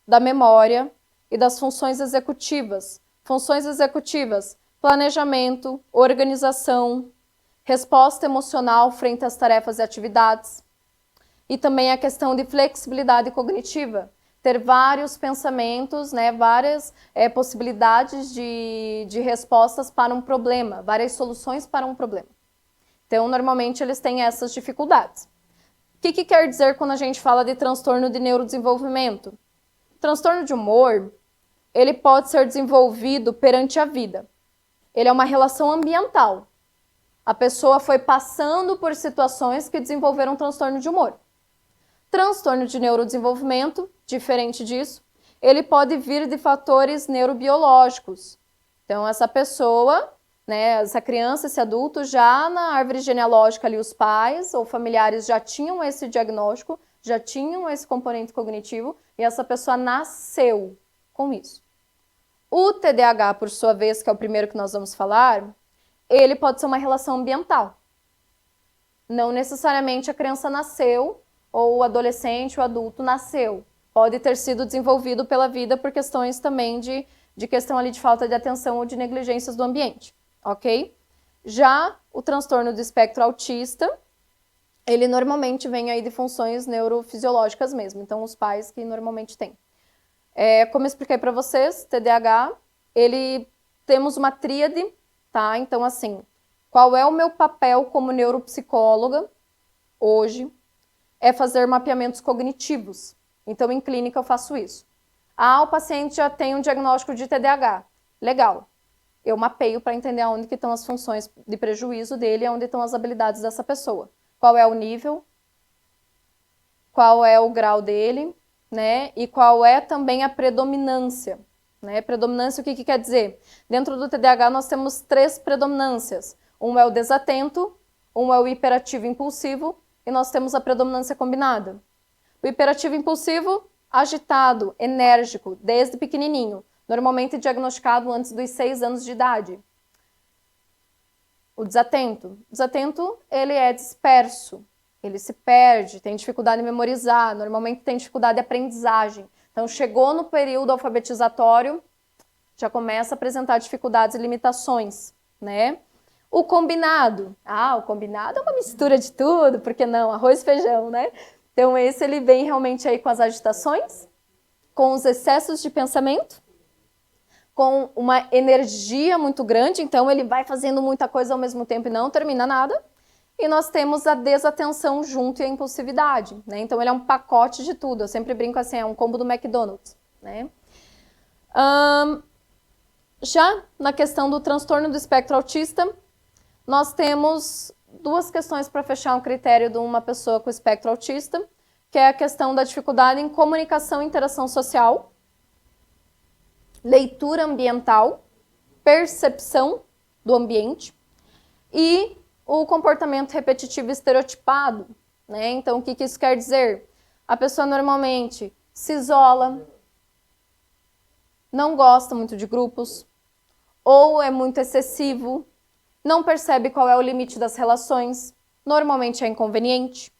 da memória e das funções executivas. Funções executivas, planejamento, organização, resposta emocional frente às tarefas e atividades. E também a questão de flexibilidade cognitiva. Ter vários pensamentos, né, várias possibilidades de respostas para um problema, várias soluções para um problema. Então, normalmente, eles têm essas dificuldades. O que quer dizer quando a gente fala de transtorno de neurodesenvolvimento? O transtorno de humor, ele pode ser desenvolvido perante a vida. Ele é uma relação ambiental. A pessoa foi passando por situações que desenvolveram transtorno de humor. Transtorno de neurodesenvolvimento, diferente disso, ele pode vir de fatores neurobiológicos. Então, essa pessoa, né, essa criança, esse adulto, já na árvore genealógica ali, os pais ou familiares já tinham esse diagnóstico, já tinham esse componente cognitivo, e essa pessoa nasceu com isso. O TDAH, por sua vez, que é o primeiro que nós vamos falar, ele pode ser uma relação ambiental. Não necessariamente a criança nasceu, ou o adolescente, o adulto nasceu. Pode ter sido desenvolvido pela vida por questões também de questão ali de falta de atenção ou de negligências do ambiente, ok? Já o transtorno do espectro autista, ele normalmente vem aí de funções neurofisiológicas mesmo, então os pais que normalmente têm. Como eu expliquei para vocês, TDAH, temos uma tríade, tá? Então assim, qual é o meu papel como neuropsicóloga hoje? É fazer mapeamentos cognitivos. Então, em clínica eu faço isso. O paciente já tem um diagnóstico de TDAH. Legal. Eu mapeio para entender onde que estão as funções de prejuízo dele e onde estão as habilidades dessa pessoa. Qual é o nível, qual é o grau dele, né? E qual é também a predominância. Né? Predominância, o que quer dizer? Dentro do TDAH nós temos 3 predominâncias. Um é o desatento, um é o hiperativo impulsivo, e nós temos a predominância combinada. O hiperativo impulsivo, agitado, enérgico, desde pequenininho, normalmente diagnosticado antes dos 6 anos de idade. O desatento. O desatento, ele é disperso, ele se perde, tem dificuldade em memorizar, normalmente tem dificuldade de aprendizagem. Então, chegou no período alfabetizatório, já começa a apresentar dificuldades e limitações, né? O combinado. O combinado é uma mistura de tudo, por que não? Arroz e feijão, né? Então, esse ele vem realmente aí com as agitações, com os excessos de pensamento, com uma energia muito grande, então ele vai fazendo muita coisa ao mesmo tempo e não termina nada. E nós temos a desatenção junto e a impulsividade, né? Então, ele é um pacote de tudo. Eu sempre brinco assim, é um combo do McDonald's, né? Já na questão do transtorno do espectro autista, nós temos 2 questões para fechar um critério de uma pessoa com espectro autista, que é a questão da dificuldade em comunicação e interação social, leitura ambiental, percepção do ambiente e o comportamento repetitivo estereotipado, né? Então, o que isso quer dizer? A pessoa normalmente se isola, não gosta muito de grupos, ou é muito excessivo, não percebe qual é o limite das relações, normalmente é inconveniente.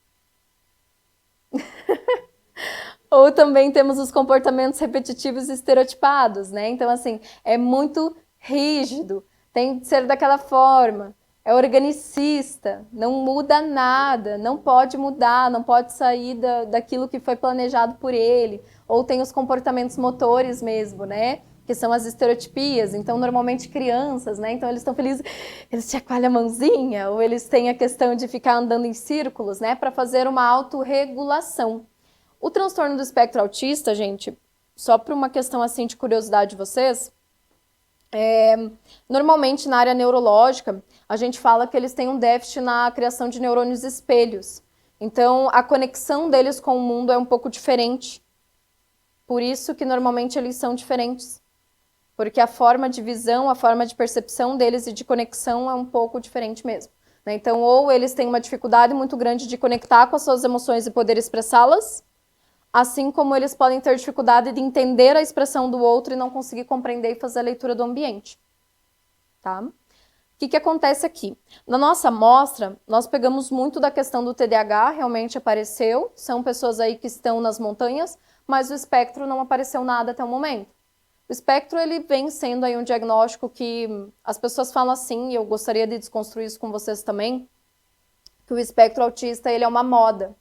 Ou também temos os comportamentos repetitivos e estereotipados, né? Então, assim, é muito rígido, tem de ser daquela forma, é organicista, não muda nada, não pode mudar, não pode sair daquilo que foi planejado por ele. Ou tem os comportamentos motores mesmo, né? Que são as estereotipias, então normalmente crianças, né? Então eles estão felizes, eles chacoalham a mãozinha, ou eles têm a questão de ficar andando em círculos, né? Para fazer uma autorregulação. O transtorno do espectro autista, gente, só por uma questão assim de curiosidade de vocês, normalmente na área neurológica, a gente fala que eles têm um déficit na criação de neurônios espelhos. Então a conexão deles com o mundo é um pouco diferente. Por isso que normalmente eles são diferentes. Porque a forma de visão, a forma de percepção deles e de conexão é um pouco diferente mesmo. Né? Então, ou eles têm uma dificuldade muito grande de conectar com as suas emoções e poder expressá-las, assim como eles podem ter dificuldade de entender a expressão do outro e não conseguir compreender e fazer a leitura do ambiente. Tá? O que acontece aqui? Na nossa amostra, nós pegamos muito da questão do TDAH, realmente apareceu, são pessoas aí que estão nas montanhas, mas o espectro não apareceu nada até o momento. O espectro, ele vem sendo aí um diagnóstico que as pessoas falam assim, e eu gostaria de desconstruir isso com vocês também, que o espectro autista, ele é uma moda.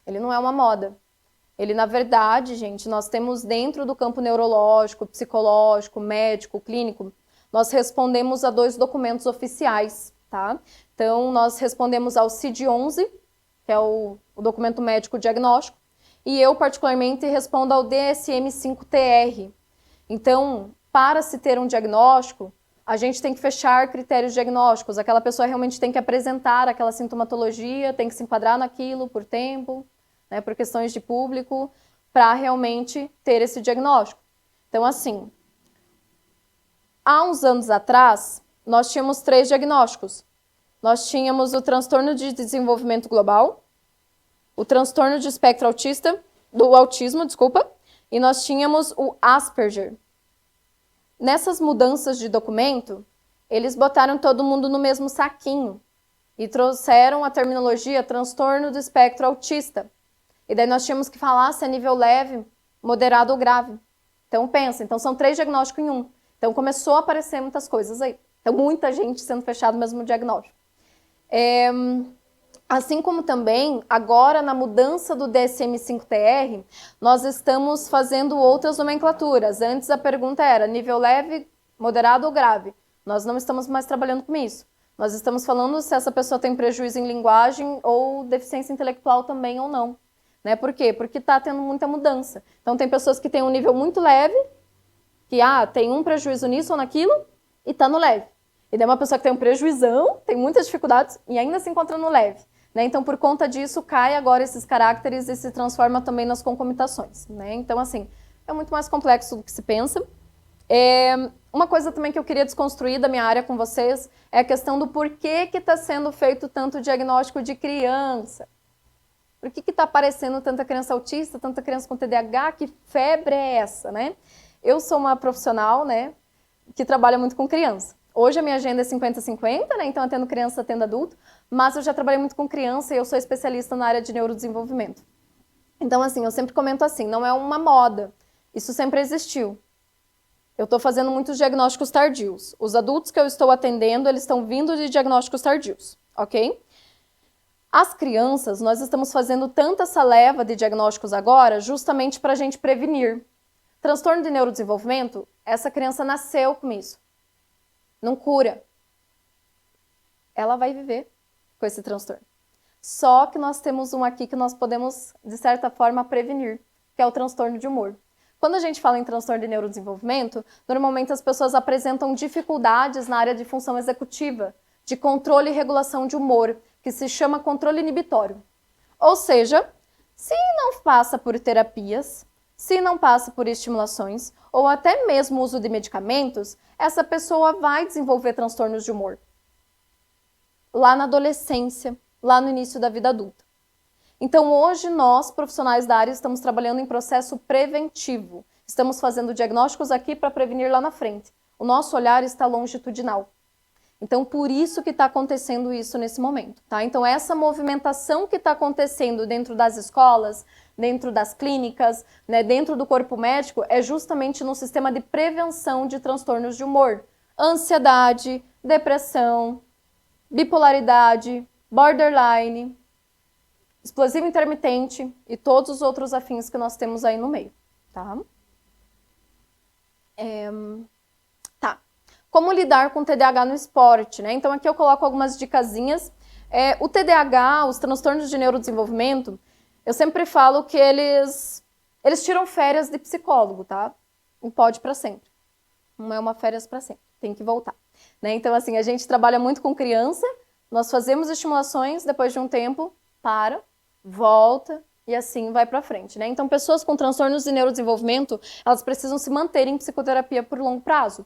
Ele não é uma moda. Ele, na verdade, gente, nós temos dentro do campo neurológico, psicológico, médico, clínico, nós respondemos a 2 documentos oficiais, tá? Então, nós respondemos ao CID-11, que é o documento médico diagnóstico, e eu, particularmente, respondo ao DSM-5-TR. Então, para se ter um diagnóstico, a gente tem que fechar critérios diagnósticos. Aquela pessoa realmente tem que apresentar aquela sintomatologia, tem que se enquadrar naquilo por tempo, né, por questões de público, para realmente ter esse diagnóstico. Então, assim, há uns anos atrás, nós tínhamos 3 diagnósticos. Nós tínhamos o transtorno de desenvolvimento global, o transtorno de espectro autista, do autismo, desculpa, e nós tínhamos o Asperger. Nessas mudanças de documento, eles botaram todo mundo no mesmo saquinho e trouxeram a terminologia transtorno do espectro autista. E daí nós tínhamos que falar se é nível leve, moderado ou grave. Então pensa, então são 3 diagnósticos em um. Então começou a aparecer muitas coisas aí. Então muita gente sendo fechado no mesmo diagnóstico. Assim como também, agora na mudança do DSM-5-TR, nós estamos fazendo outras nomenclaturas. Antes a pergunta era nível leve, moderado ou grave. Nós não estamos mais trabalhando com isso. Nós estamos falando se essa pessoa tem prejuízo em linguagem ou deficiência intelectual também ou não. Né? Por quê? Porque está tendo muita mudança. Então tem pessoas que têm um nível muito leve, que tem um prejuízo nisso ou naquilo, e está no leve. E daí uma pessoa que tem um prejuizão, tem muitas dificuldades e ainda se encontra no leve. Né? Então, por conta disso, cai agora esses caracteres e se transforma também nas concomitações. Né? Então, assim, é muito mais complexo do que se pensa. Uma coisa também que eu queria desconstruir da minha área com vocês é a questão do porquê que está sendo feito tanto diagnóstico de criança. Por que está aparecendo tanta criança autista, tanta criança com TDAH? Que febre é essa, né? Eu sou uma profissional, né, que trabalha muito com criança. Hoje a minha agenda é 50-50, né? Então atendo criança, atendo adulto, mas eu já trabalhei muito com criança e eu sou especialista na área de neurodesenvolvimento. Então, assim, eu sempre comento assim, não é uma moda, isso sempre existiu. Eu estou fazendo muitos diagnósticos tardios. Os adultos que eu estou atendendo, eles estão vindo de diagnósticos tardios, ok? As crianças, nós estamos fazendo tanta essa leva de diagnósticos agora, justamente para a gente prevenir. Transtorno de neurodesenvolvimento, essa criança nasceu com isso. Não cura. Ela vai viver com esse transtorno. Só que nós temos um aqui que nós podemos, de certa forma, prevenir, que é o transtorno de humor. Quando a gente fala em transtorno de neurodesenvolvimento, normalmente as pessoas apresentam dificuldades na área de função executiva, de controle e regulação de humor, que se chama controle inibitório. Ou seja, se não passa por terapias, se não passa por estimulações, ou até mesmo uso de medicamentos, essa pessoa vai desenvolver transtornos de humor. Lá na adolescência, lá no início da vida adulta. Então hoje nós, profissionais da área, estamos trabalhando em processo preventivo. Estamos fazendo diagnósticos aqui para prevenir lá na frente. O nosso olhar está longitudinal. Então por isso que está acontecendo isso nesse momento. Tá? Então essa movimentação que está acontecendo dentro das escolas, dentro das clínicas, né, dentro do corpo médico, é justamente no sistema de prevenção de transtornos de humor. Ansiedade, depressão, bipolaridade, borderline, explosivo intermitente e todos os outros afins que nós temos aí no meio. Tá? Tá. Como lidar com TDAH no esporte, né? Então aqui eu coloco algumas dicasinhas. O TDAH, os transtornos de neurodesenvolvimento, eu sempre falo que eles tiram férias de psicólogo, tá? Não pode para sempre. Não é uma férias para sempre, tem que voltar. Né? Então, assim, a gente trabalha muito com criança, nós fazemos estimulações, depois de um tempo, para, volta e assim vai para frente. Né? Então, pessoas com transtornos de neurodesenvolvimento, elas precisam se manter em psicoterapia por longo prazo,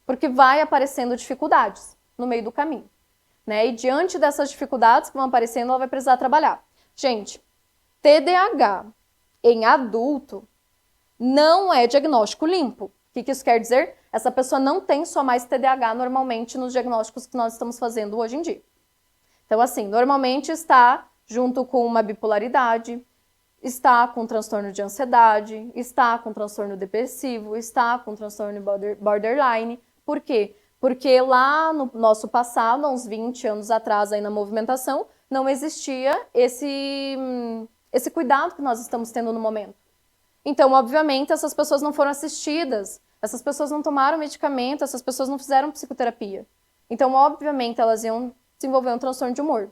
porque vai aparecendo dificuldades no meio do caminho. Né? E diante dessas dificuldades que vão aparecendo, ela vai precisar trabalhar. Gente, TDAH em adulto não é diagnóstico limpo. O que isso quer dizer? Essa pessoa não tem só mais TDAH normalmente nos diagnósticos que nós estamos fazendo hoje em dia. Então, assim, normalmente está junto com uma bipolaridade, está com transtorno de ansiedade, está com transtorno depressivo, está com transtorno borderline. Por quê? Porque lá no nosso passado, há uns 20 anos atrás, aí na movimentação, não existia esse cuidado que nós estamos tendo no momento. Então, obviamente, essas pessoas não foram assistidas, essas pessoas não tomaram medicamento, essas pessoas não fizeram psicoterapia. Então, obviamente, elas iam desenvolver um transtorno de humor.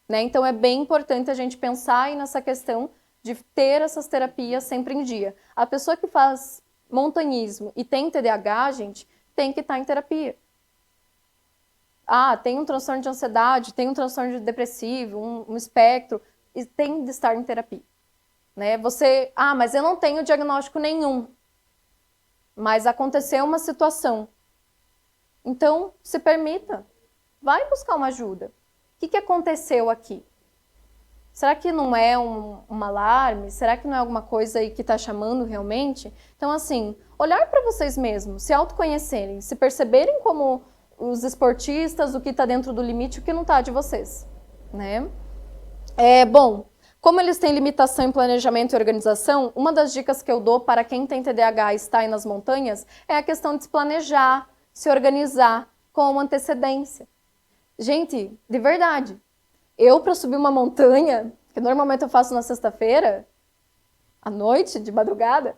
né? Então é bem importante a gente pensar aí nessa questão de ter essas terapias sempre em dia. A pessoa que faz montanhismo e tem TDAH, gente, tem que estar em terapia. Ah, tem um transtorno de ansiedade, tem um transtorno depressivo, um espectro, e tem de estar em terapia. Né? Você, mas eu não tenho diagnóstico nenhum, mas aconteceu uma situação. Então, se permita, vai buscar uma ajuda. O que aconteceu aqui? Será que não é um alarme? Será que não é alguma coisa aí que está chamando realmente? Então, assim, olhar para vocês mesmos, se autoconhecerem, se perceberem como os esportistas, o que está dentro do limite e o que não está de vocês, né? Bom, como eles têm limitação em planejamento e organização, uma das dicas que eu dou para quem tem TDAH e está aí nas montanhas é a questão de se planejar, se organizar com antecedência. Gente, de verdade, eu para subir uma montanha, que normalmente eu faço na sexta-feira, à noite, de madrugada,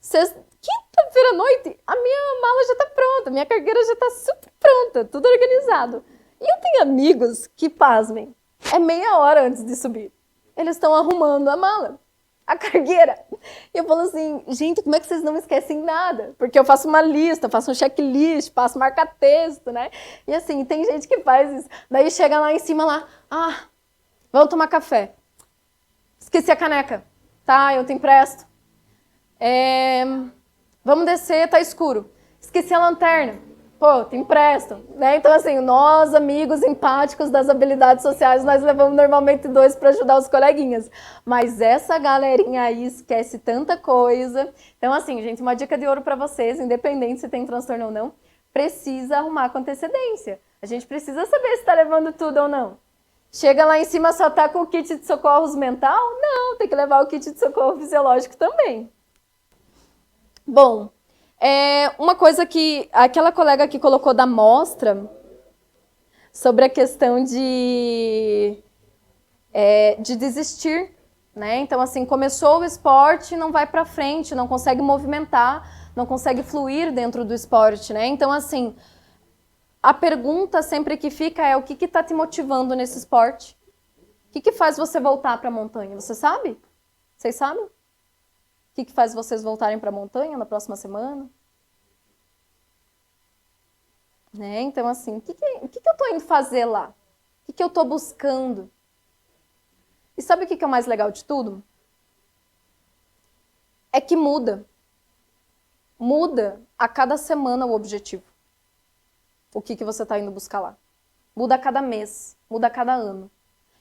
quinta-feira à noite, a minha mala já está pronta, minha cargueira já está super pronta, tudo organizado. E eu tenho amigos que, pasmem, é meia hora antes de subir. Eles estão arrumando a mala, a cargueira. E eu falo assim, gente, como é que vocês não esquecem nada? Porque eu faço uma lista, faço um checklist, passo marca-texto, né? E assim, tem gente que faz isso. Daí chega lá em cima, lá, vamos tomar café. Esqueci a caneca. Tá, eu te empresto. Vamos descer, tá escuro. Esqueci a lanterna. Pô, te empresto. Né? Então, assim, nós, amigos empáticos das habilidades sociais, nós levamos normalmente 2 para ajudar os coleguinhas. Mas essa galerinha aí esquece tanta coisa. Então, assim, gente, uma dica de ouro para vocês, independente se tem transtorno ou não, precisa arrumar com antecedência. A gente precisa saber se tá levando tudo ou não. Chega lá em cima, só tá com o kit de socorros mental? Não, tem que levar o kit de socorro fisiológico também. Bom, uma coisa que aquela colega que colocou da mostra sobre a questão de desistir, né? Então, assim, começou o esporte, não vai para frente, não consegue movimentar, não consegue fluir dentro do esporte, né? Então, assim, a pergunta sempre que fica é o que está te motivando nesse esporte? O que faz você voltar para a montanha? Você sabe? Vocês sabem? O que faz vocês voltarem para a montanha na próxima semana? Né? Então, assim, o que eu estou indo fazer lá? O que eu estou buscando? E sabe o que é o mais legal de tudo? É que muda. Muda a cada semana o objetivo. O que você está indo buscar lá. Muda a cada mês, muda a cada ano.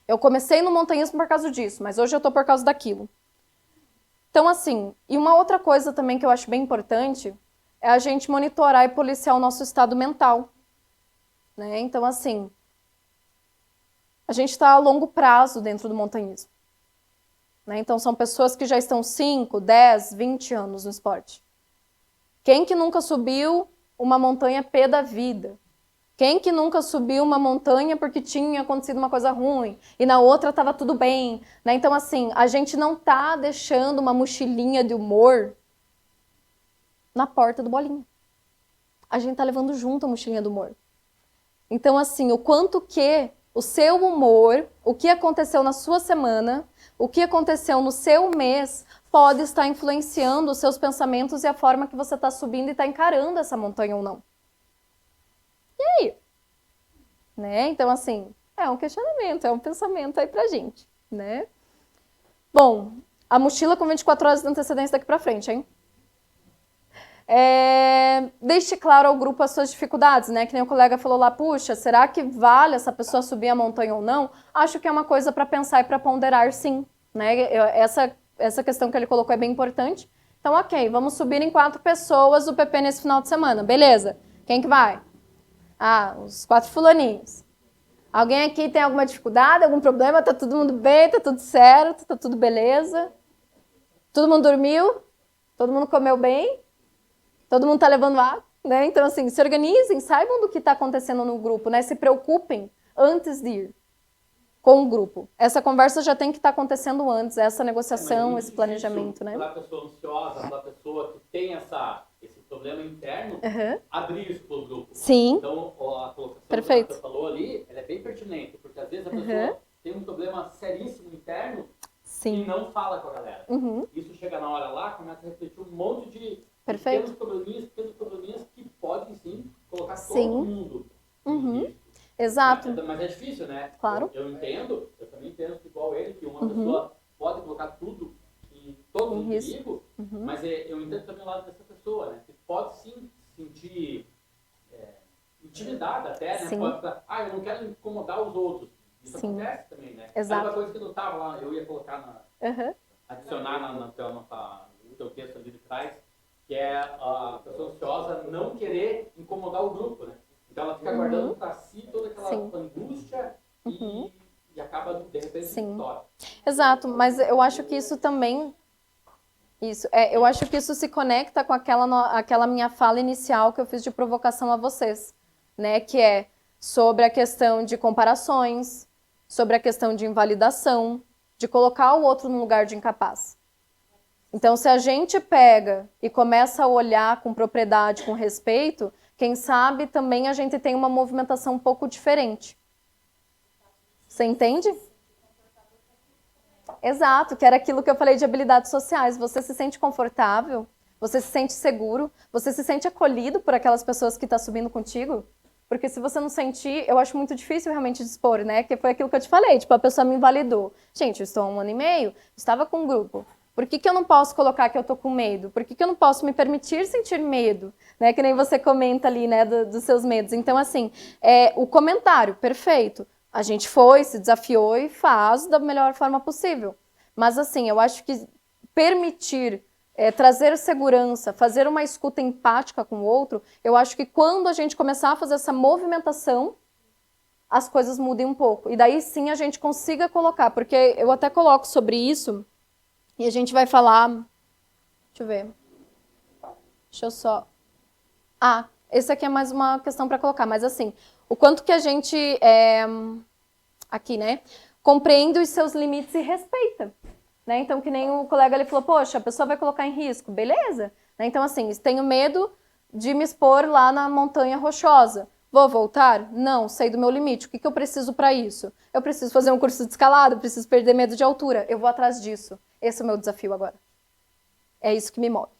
Eu comecei no montanhismo por causa disso, mas hoje eu estou por causa daquilo. Então, assim, e uma outra coisa também que eu acho bem importante é a gente monitorar e policiar o nosso estado mental. Né? Então, assim, a gente está a longo prazo dentro do montanhismo. Né? Então, são pessoas que já estão 5, 10, 20 anos no esporte. Quem que nunca subiu uma montanha pé da vida? Quem que nunca subiu uma montanha porque tinha acontecido uma coisa ruim e na outra estava tudo bem? Né? Então, assim, a gente não está deixando uma mochilinha de humor na porta do bolinho. A gente está levando junto a mochilinha do humor. Então, assim, o quanto que o seu humor, o que aconteceu na sua semana, o que aconteceu no seu mês, pode estar influenciando os seus pensamentos e a forma que você está subindo e está encarando essa montanha ou não. E aí? Né? Então, assim, é um questionamento, é um pensamento aí pra gente, né? Bom, a mochila com 24 horas de antecedência daqui pra frente, hein? Deixe claro ao grupo as suas dificuldades, né? Que nem o colega falou lá, puxa, será que vale essa pessoa subir a montanha ou não? Acho que é uma coisa para pensar e para ponderar, sim, né? Essa questão que ele colocou é bem importante. Então, ok, vamos subir em 4 pessoas o PP nesse final de semana, beleza? Quem que vai? Os 4 fulaninhos. Alguém aqui tem alguma dificuldade, algum problema? Tá todo mundo bem, tá tudo certo, tá tudo beleza? Todo mundo dormiu? Todo mundo comeu bem? Todo mundo tá levando água? Né? Então, assim, se organizem, saibam do que está acontecendo no grupo, né? Se preocupem antes de ir com o grupo. Essa conversa já tem que estar acontecendo antes, essa negociação, esse planejamento, né? Para a pessoa ansiosa, para a pessoa que tem esse problema interno, abrir isso para o grupo. Sim. Então, a colocação Perfeito. que você falou ali, ela é bem pertinente, porque às vezes a pessoa tem um problema seríssimo interno Sim. e não fala com a galera. Uhum. Isso chega na hora lá, começa a refletir um monte de Perfeito. pequenos probleminhas que podem sim colocar Sim. todo mundo Uhum. em risco. Exato. Mas é difícil, né? Claro. Eu entendo, eu também penso igual ele, que uma pessoa pode colocar tudo e todo mundo em perigo, mas eu entendo também o lado dessa pessoa, né? Que pode sim se sentir intimidada até, né? Sim. Eu não quero incomodar os outros. Isso Sim. acontece também, né? Exato. É uma coisa que não estava lá, eu ia colocar adicionar no teu texto ali de trás, que é a pessoa ansiosa não querer incomodar o grupo, né? Então ela fica guardando para si toda aquela angústia e acaba, de repente, estoura. Exato, mas eu acho que isso também... eu acho que isso se conecta com aquela minha fala inicial que eu fiz de provocação a vocês, né? Que é sobre a questão de comparações, sobre a questão de invalidação, de colocar o outro no lugar de incapaz. Então, se a gente pega e começa a olhar com propriedade, com respeito, quem sabe também a gente tem uma movimentação um pouco diferente. Você entende? Exato, que era aquilo que eu falei de habilidades sociais. Você se sente confortável, você se sente seguro, você se sente acolhido por aquelas pessoas que estão subindo contigo. Porque se você não sentir, eu acho muito difícil realmente dispor, né? Que foi aquilo que eu te falei, tipo, a pessoa me invalidou. Gente, eu estou há 1 ano e meio, estava com um grupo. Por que eu não posso colocar que eu tô com medo? Por que eu não posso me permitir sentir medo? Né? Que nem você comenta ali, né, dos seus medos. Então, assim, o comentário, perfeito. A gente foi, se desafiou e faz da melhor forma possível. Mas, assim, eu acho que permitir, trazer segurança, fazer uma escuta empática com o outro, eu acho que quando a gente começar a fazer essa movimentação, as coisas mudem um pouco. E daí sim a gente consiga colocar, porque eu até coloco sobre isso, e a gente vai falar... Deixa eu ver. Deixa eu só... esse aqui é mais uma questão para colocar, mas assim, o quanto que a gente, aqui, né, compreende os seus limites e respeita. Né? Então, que nem o colega ali falou, poxa, a pessoa vai colocar em risco, beleza. Né? Então, assim, tenho medo de me expor lá na montanha rochosa. Vou voltar? Não, sei do meu limite. O que eu preciso para isso? Eu preciso fazer um curso de escalada, preciso perder medo de altura. Eu vou atrás disso. Esse é o meu desafio agora. É isso que me move.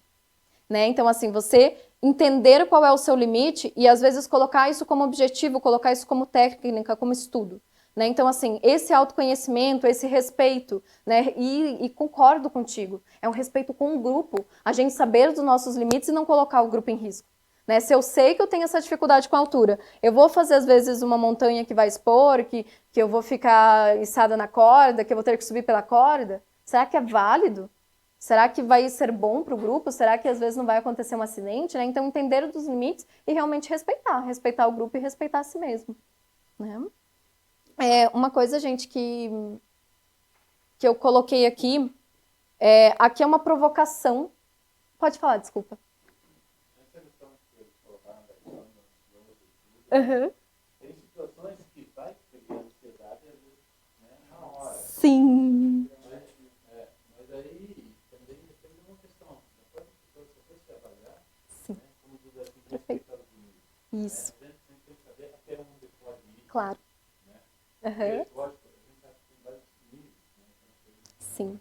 Né? Então, assim, você entender qual é o seu limite e, às vezes, colocar isso como objetivo, colocar isso como técnica, como estudo. Né? Então, assim, esse autoconhecimento, esse respeito, né? E concordo contigo, é um respeito com o grupo, a gente saber dos nossos limites e não colocar o grupo em risco. Né? Se eu sei que eu tenho essa dificuldade com a altura, eu vou fazer, às vezes, uma montanha que vai expor, que eu vou ficar içada na corda, que eu vou ter que subir pela corda, será que é válido? Será que vai ser bom para o grupo? Será que, às vezes, não vai acontecer um acidente? Né? Então, entender dos limites e realmente respeitar o grupo e respeitar a si mesmo. Né? Uma coisa, gente, que eu coloquei aqui, aqui é uma provocação. Pode falar, desculpa. Essa questão que eles colocaram da questão das Uhum. tem situações que vai pegar ansiedade às vezes, né, na hora. Sim. Mas aí também depende de uma questão. Depois a pessoa se você avaliar, Sim. né, como diz assim, Perfeito. respeito aos limites. Isso. A gente tem que saber até onde pode ir. Claro. Né? Uhum. Porque, lógico, a gente sabe que tem vários limites, né? Sim.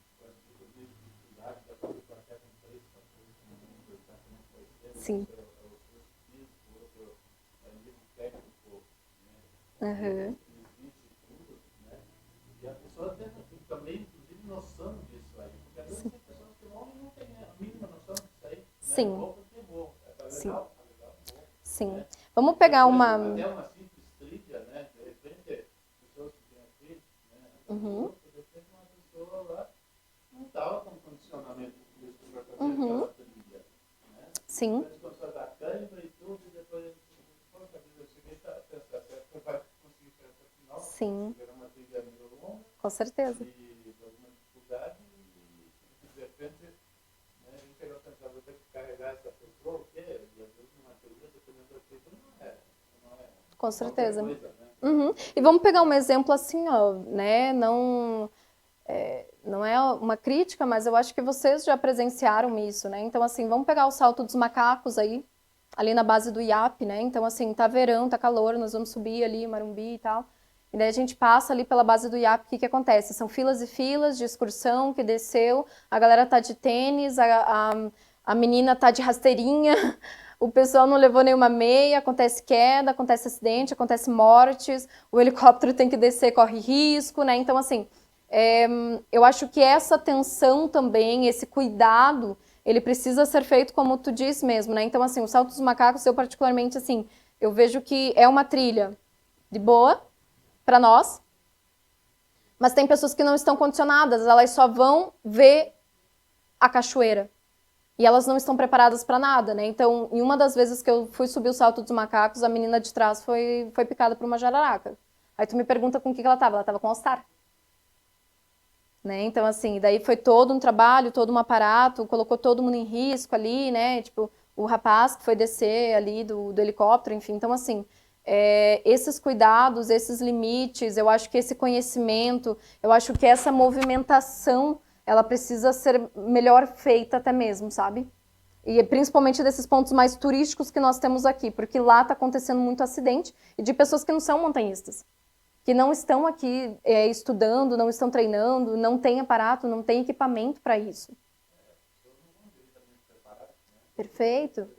Sim. Uhum. E a pessoa tem também, inclusive, noção disso aí. Porque às vezes tem pessoas que não têm a mínima noção disso aí. Sim. Né? Bom, porque é bom. Tá Sim. legal, tá legal, bom. Sim. Né? Vamos pegar uma... Até uma simples trilha, né? De repente, pessoas que têm trilha, né? Uhum. De repente, uma pessoa lá não estava com condicionamento físico para fazer Uhum. aquela trilha. Né? Sim. Depois começou a dar cãibra e tudo, e depois eu cheguei a pensar, você vai conseguir chegar até o final? Sim. Era uma trilha meio longa Com certeza. e alguma dificuldade, e de repente, né, a gente chegou a pensar, vou ter que carregar essa pessoa, o quê? E às vezes numa trilha, dependendo da trilha, não é. Com certeza. Coisa, né? Uhum. E vamos pegar um exemplo assim, ó, né? Não é uma crítica, mas eu acho que vocês já presenciaram isso, né? Então, assim, vamos pegar o Salto dos Macacos aí, ali na base do IAP, né? Então, assim, tá verão, tá calor, nós vamos subir ali, Marumbi e tal. E daí a gente passa ali pela base do IAP, o que que acontece? São filas e filas de excursão que desceu, a galera tá de tênis, a menina tá de rasteirinha, o pessoal não levou nenhuma meia, acontece queda, acontece acidente, acontece mortes, o helicóptero tem que descer, corre risco, né? Então, assim, eu acho que essa atenção também, esse cuidado, ele precisa ser feito como tu disse mesmo, né? Então, assim, o Salto dos Macacos, eu particularmente, assim, eu vejo que é uma trilha de boa para nós, mas tem pessoas que não estão condicionadas, elas só vão ver a cachoeira. E elas não estão preparadas para nada, né? Então, em uma das vezes que eu fui subir o Salto dos Macacos, a menina de trás foi picada por uma jararaca. Aí tu me pergunta com o que ela estava. Ela estava com All-Star. Né? Então, assim, daí foi todo um trabalho, todo um aparato, colocou todo mundo em risco ali, né? Tipo, o rapaz que foi descer ali do helicóptero, enfim. Então, assim, esses cuidados, esses limites, eu acho que esse conhecimento, eu acho que essa movimentação, ela precisa ser melhor feita até mesmo, sabe? E principalmente desses pontos mais turísticos que nós temos aqui, porque lá está acontecendo muito acidente e de pessoas que não são montanhistas, que não estão aqui estudando, não estão treinando, não tem aparato, não tem equipamento para isso. Perfeito.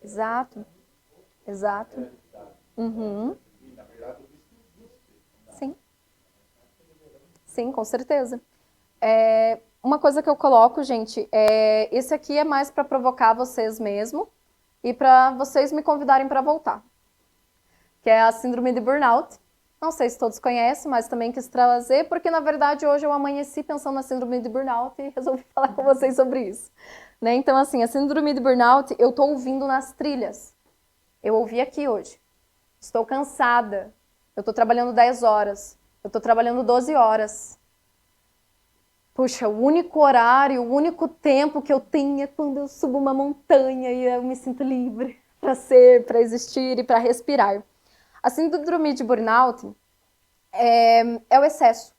Exato. Exato. Uhum. Sim. Sim, com certeza. Uma coisa que eu coloco, gente, esse aqui é mais para provocar vocês mesmo e para vocês me convidarem para voltar, que é a síndrome de burnout. Não sei se todos conhecem, mas também quis trazer, porque na verdade hoje eu amanheci pensando na síndrome de burnout e resolvi falar com vocês sobre isso. Né? Então, assim, a síndrome de burnout eu tô ouvindo nas trilhas. Eu ouvi aqui hoje. Estou cansada. Eu tô trabalhando 10 horas. Eu tô trabalhando 12 horas. Puxa, o único horário, o único tempo que eu tenho é quando eu subo uma montanha e eu me sinto livre para ser, para existir e para respirar. A síndrome de burnout é o excesso.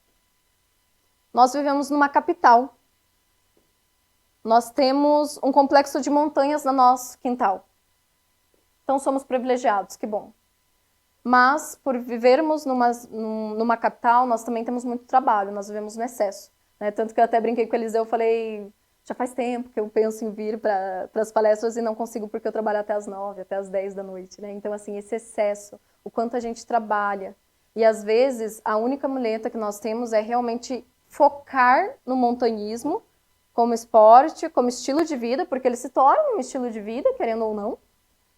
Nós vivemos numa capital. Nós temos um complexo de montanhas no nosso quintal. Então somos privilegiados, que bom. Mas por vivermos numa capital, nós também temos muito trabalho, nós vivemos no excesso. Né? Tanto que eu até brinquei com o Eliseu, eu falei, já faz tempo que eu penso em vir para as palestras e não consigo porque eu trabalho até as 9, até as 10 da noite. Né? Então, assim, esse excesso, o quanto a gente trabalha. E às vezes, a única muleta que nós temos é realmente focar no montanhismo como esporte, como estilo de vida, porque ele se torna um estilo de vida, querendo ou não.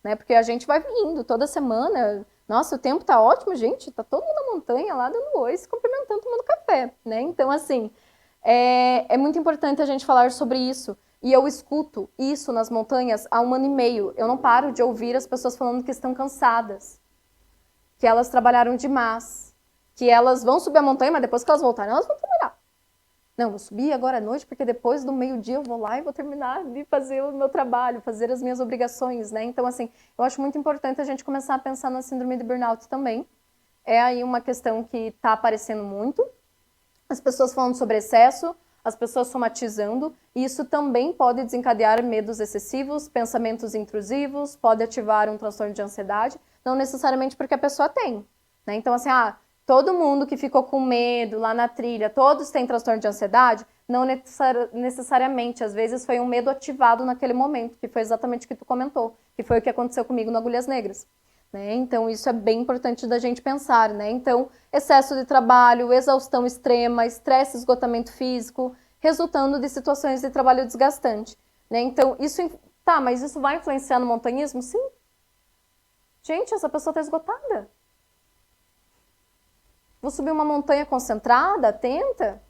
Né? Porque a gente vai vindo toda semana. Nossa, o tempo tá ótimo, gente. Tá todo mundo na montanha lá dando oi, se cumprimentando, tomando café. Né? Então, assim, é muito importante a gente falar sobre isso. E eu escuto isso nas montanhas há 1 ano e meio. Eu não paro de ouvir as pessoas falando que estão cansadas, que elas trabalharam demais, que elas vão subir a montanha, mas depois que elas voltarem, elas vão trabalhar. Não, vou subir agora à noite, porque depois do meio-dia eu vou lá e vou terminar de fazer o meu trabalho, fazer as minhas obrigações, né? Então, assim, eu acho muito importante a gente começar a pensar na síndrome de burnout também. É aí uma questão que está aparecendo muito. As pessoas falando sobre excesso, as pessoas somatizando, e isso também pode desencadear medos excessivos, pensamentos intrusivos, pode ativar um transtorno de ansiedade, não necessariamente porque a pessoa tem, né? Então, assim, todo mundo que ficou com medo lá na trilha, todos têm transtorno de ansiedade? Não necessariamente, às vezes foi um medo ativado naquele momento, que foi exatamente o que tu comentou, que foi o que aconteceu comigo no Agulhas Negras. Né? Então, isso é bem importante da gente pensar, né? Então, excesso de trabalho, exaustão extrema, estresse, esgotamento físico, resultando de situações de trabalho desgastante. Né? Então, mas isso vai influenciar no montanhismo? Sim. Gente, essa pessoa está esgotada. Vou subir uma montanha concentrada, atenta?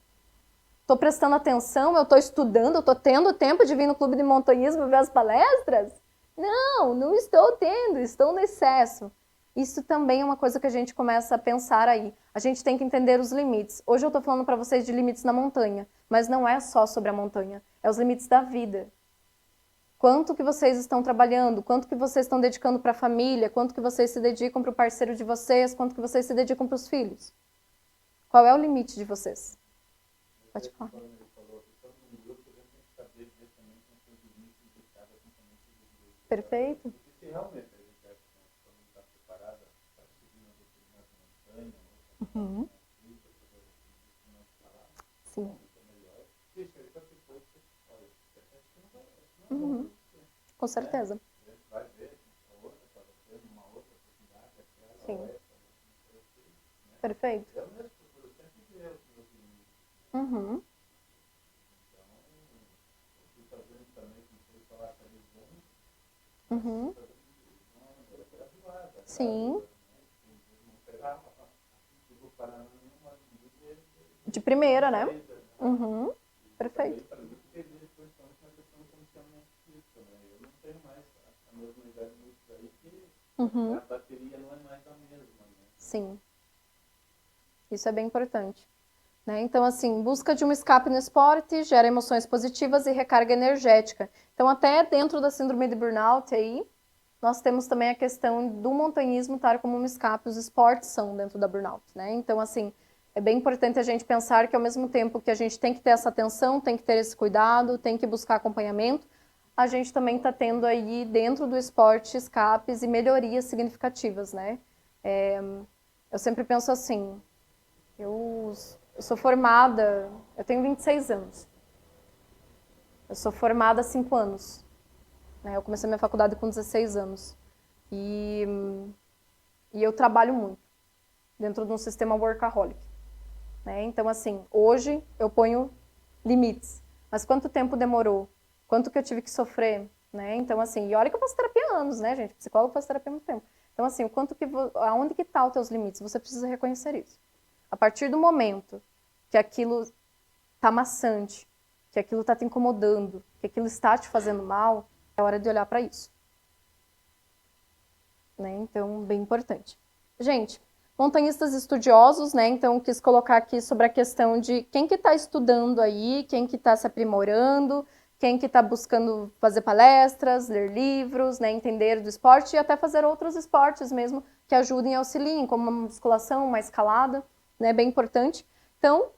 Estou prestando atenção, eu estou estudando, eu estou tendo tempo de vir no clube de montanhismo ver as palestras? Não, não estou tendo, estou no excesso. Isso também é uma coisa que a gente começa a pensar aí. A gente tem que entender os limites. Hoje eu estou falando para vocês de limites na montanha, mas não é só sobre a montanha, é os limites da vida. Quanto que vocês estão trabalhando, quanto que vocês estão dedicando para a família, quanto que vocês se dedicam para o parceiro de vocês, quanto que vocês se dedicam para os filhos. Qual é o limite de vocês? Pode falar. Perfeito. Se realmente a gente acha que a pessoa não está preparada para Uhum. Sim. Uhum. Com certeza. Sim. Perfeito. Uhum. Uhum. Sim. De primeira, né? Uhum. Perfeito. Uhum. A bateria não é mais a mesma, né? Sim. Isso é bem importante. Né? Então, assim, busca de um escape no esporte gera emoções positivas e recarga energética. Então, até dentro da síndrome de burnout aí, nós temos também a questão do montanhismo estar como um escape, os esportes são dentro da burnout, né? Então, assim, é bem importante a gente pensar que ao mesmo tempo que a gente tem que ter essa atenção, tem que ter esse cuidado, tem que buscar acompanhamento, a gente também está tendo aí dentro do esporte escapes e melhorias significativas, né? Eu sempre penso assim, eu sou formada, eu tenho 26 anos, eu sou formada há 5 anos, né? Eu comecei minha faculdade com 16 anos e eu trabalho muito dentro de um sistema workaholic, né? Então, assim, hoje eu ponho limites, mas quanto tempo demorou? Quanto que eu tive que sofrer, né? Então, assim, e olha que eu faço terapia há anos, né, gente? Psicólogo faz terapia há muito tempo. Então, assim, aonde que tá os teus limites? Você precisa reconhecer isso. A partir do momento que aquilo tá maçante, que aquilo está te incomodando, que aquilo está te fazendo mal, é hora de olhar para isso. Né? Então, bem importante. Gente, montanhistas estudiosos, né? Então, quis colocar aqui sobre a questão de quem que está estudando aí, quem que está se aprimorando, quem que está buscando fazer palestras, ler livros, né? Entender do esporte e até fazer outros esportes mesmo que ajudem e auxiliem, como uma musculação, uma escalada, né? Bem importante. Então,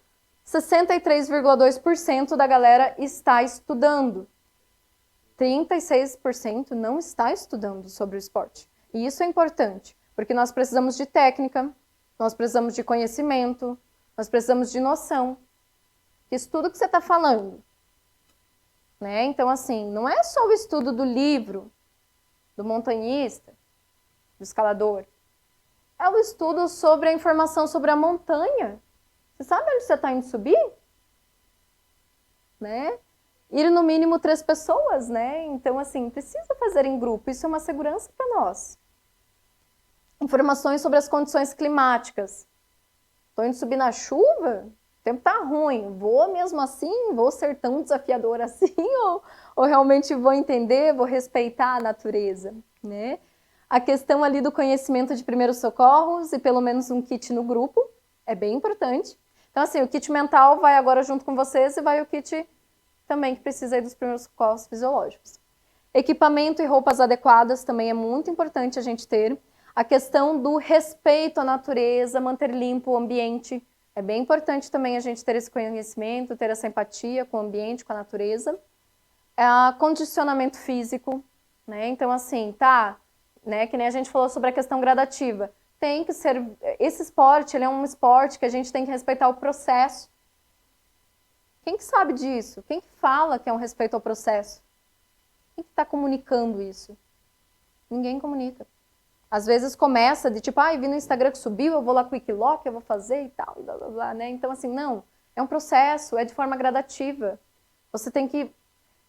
63,2% da galera está estudando. 36% não está estudando sobre o esporte. E isso é importante, porque nós precisamos de técnica, nós precisamos de conhecimento, nós precisamos de noção. Isso tudo que você está falando. Né? Então, assim, não é só o estudo do livro, do montanhista, do escalador. É o estudo sobre a informação sobre a montanha. Você sabe onde você está indo subir? Né? Ir no mínimo 3 pessoas, né? Então, assim, precisa fazer em grupo. Isso é uma segurança para nós. Informações sobre as condições climáticas. Estou indo subir na chuva? O tempo tá ruim. Vou mesmo assim? Vou ser tão desafiador assim? Ou realmente vou entender, vou respeitar a natureza, né? A questão ali do conhecimento de primeiros socorros e pelo menos um kit no grupo é bem importante. Então, assim, o kit mental vai agora junto com vocês e vai o kit também que precisa aí dos primeiros socorros fisiológicos. Equipamento e roupas adequadas também é muito importante a gente ter. A questão do respeito à natureza, manter limpo o ambiente. É bem importante também a gente ter esse conhecimento, ter essa empatia com o ambiente, com a natureza. Condicionamento físico, né? Então, assim, tá, né? Que nem a gente falou sobre a questão gradativa. Tem que ser... Esse esporte, ele é um esporte que a gente tem que respeitar o processo. Quem que sabe disso? Quem que fala que é um respeito ao processo? Quem que está comunicando isso? Ninguém comunica. Às vezes começa de tipo, vi no Instagram que subiu, eu vou lá com o Wikiloc, eu vou fazer e tal, blá, blá, blá, né? Então, assim, não. É um processo, é de forma gradativa. Você tem que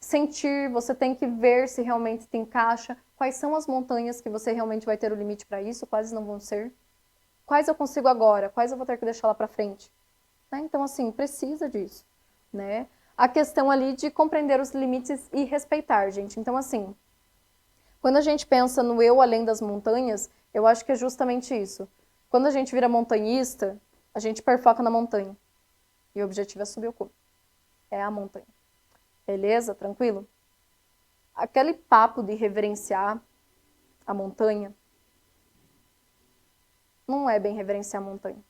sentir, você tem que ver se realmente te encaixa, quais são as montanhas que você realmente vai ter o limite para isso, quais não vão ser, quais eu consigo agora, quais eu vou ter que deixar lá para frente. Né? Então, assim, precisa disso. Né? A questão ali de compreender os limites e respeitar, gente. Então, assim, quando a gente pensa no eu além das montanhas, eu acho que é justamente isso. Quando a gente vira montanhista, a gente perfoca na montanha. E o objetivo é subir o cume. É a montanha. Beleza? Tranquilo? Aquele papo de reverenciar a montanha não é bem reverenciar a montanha.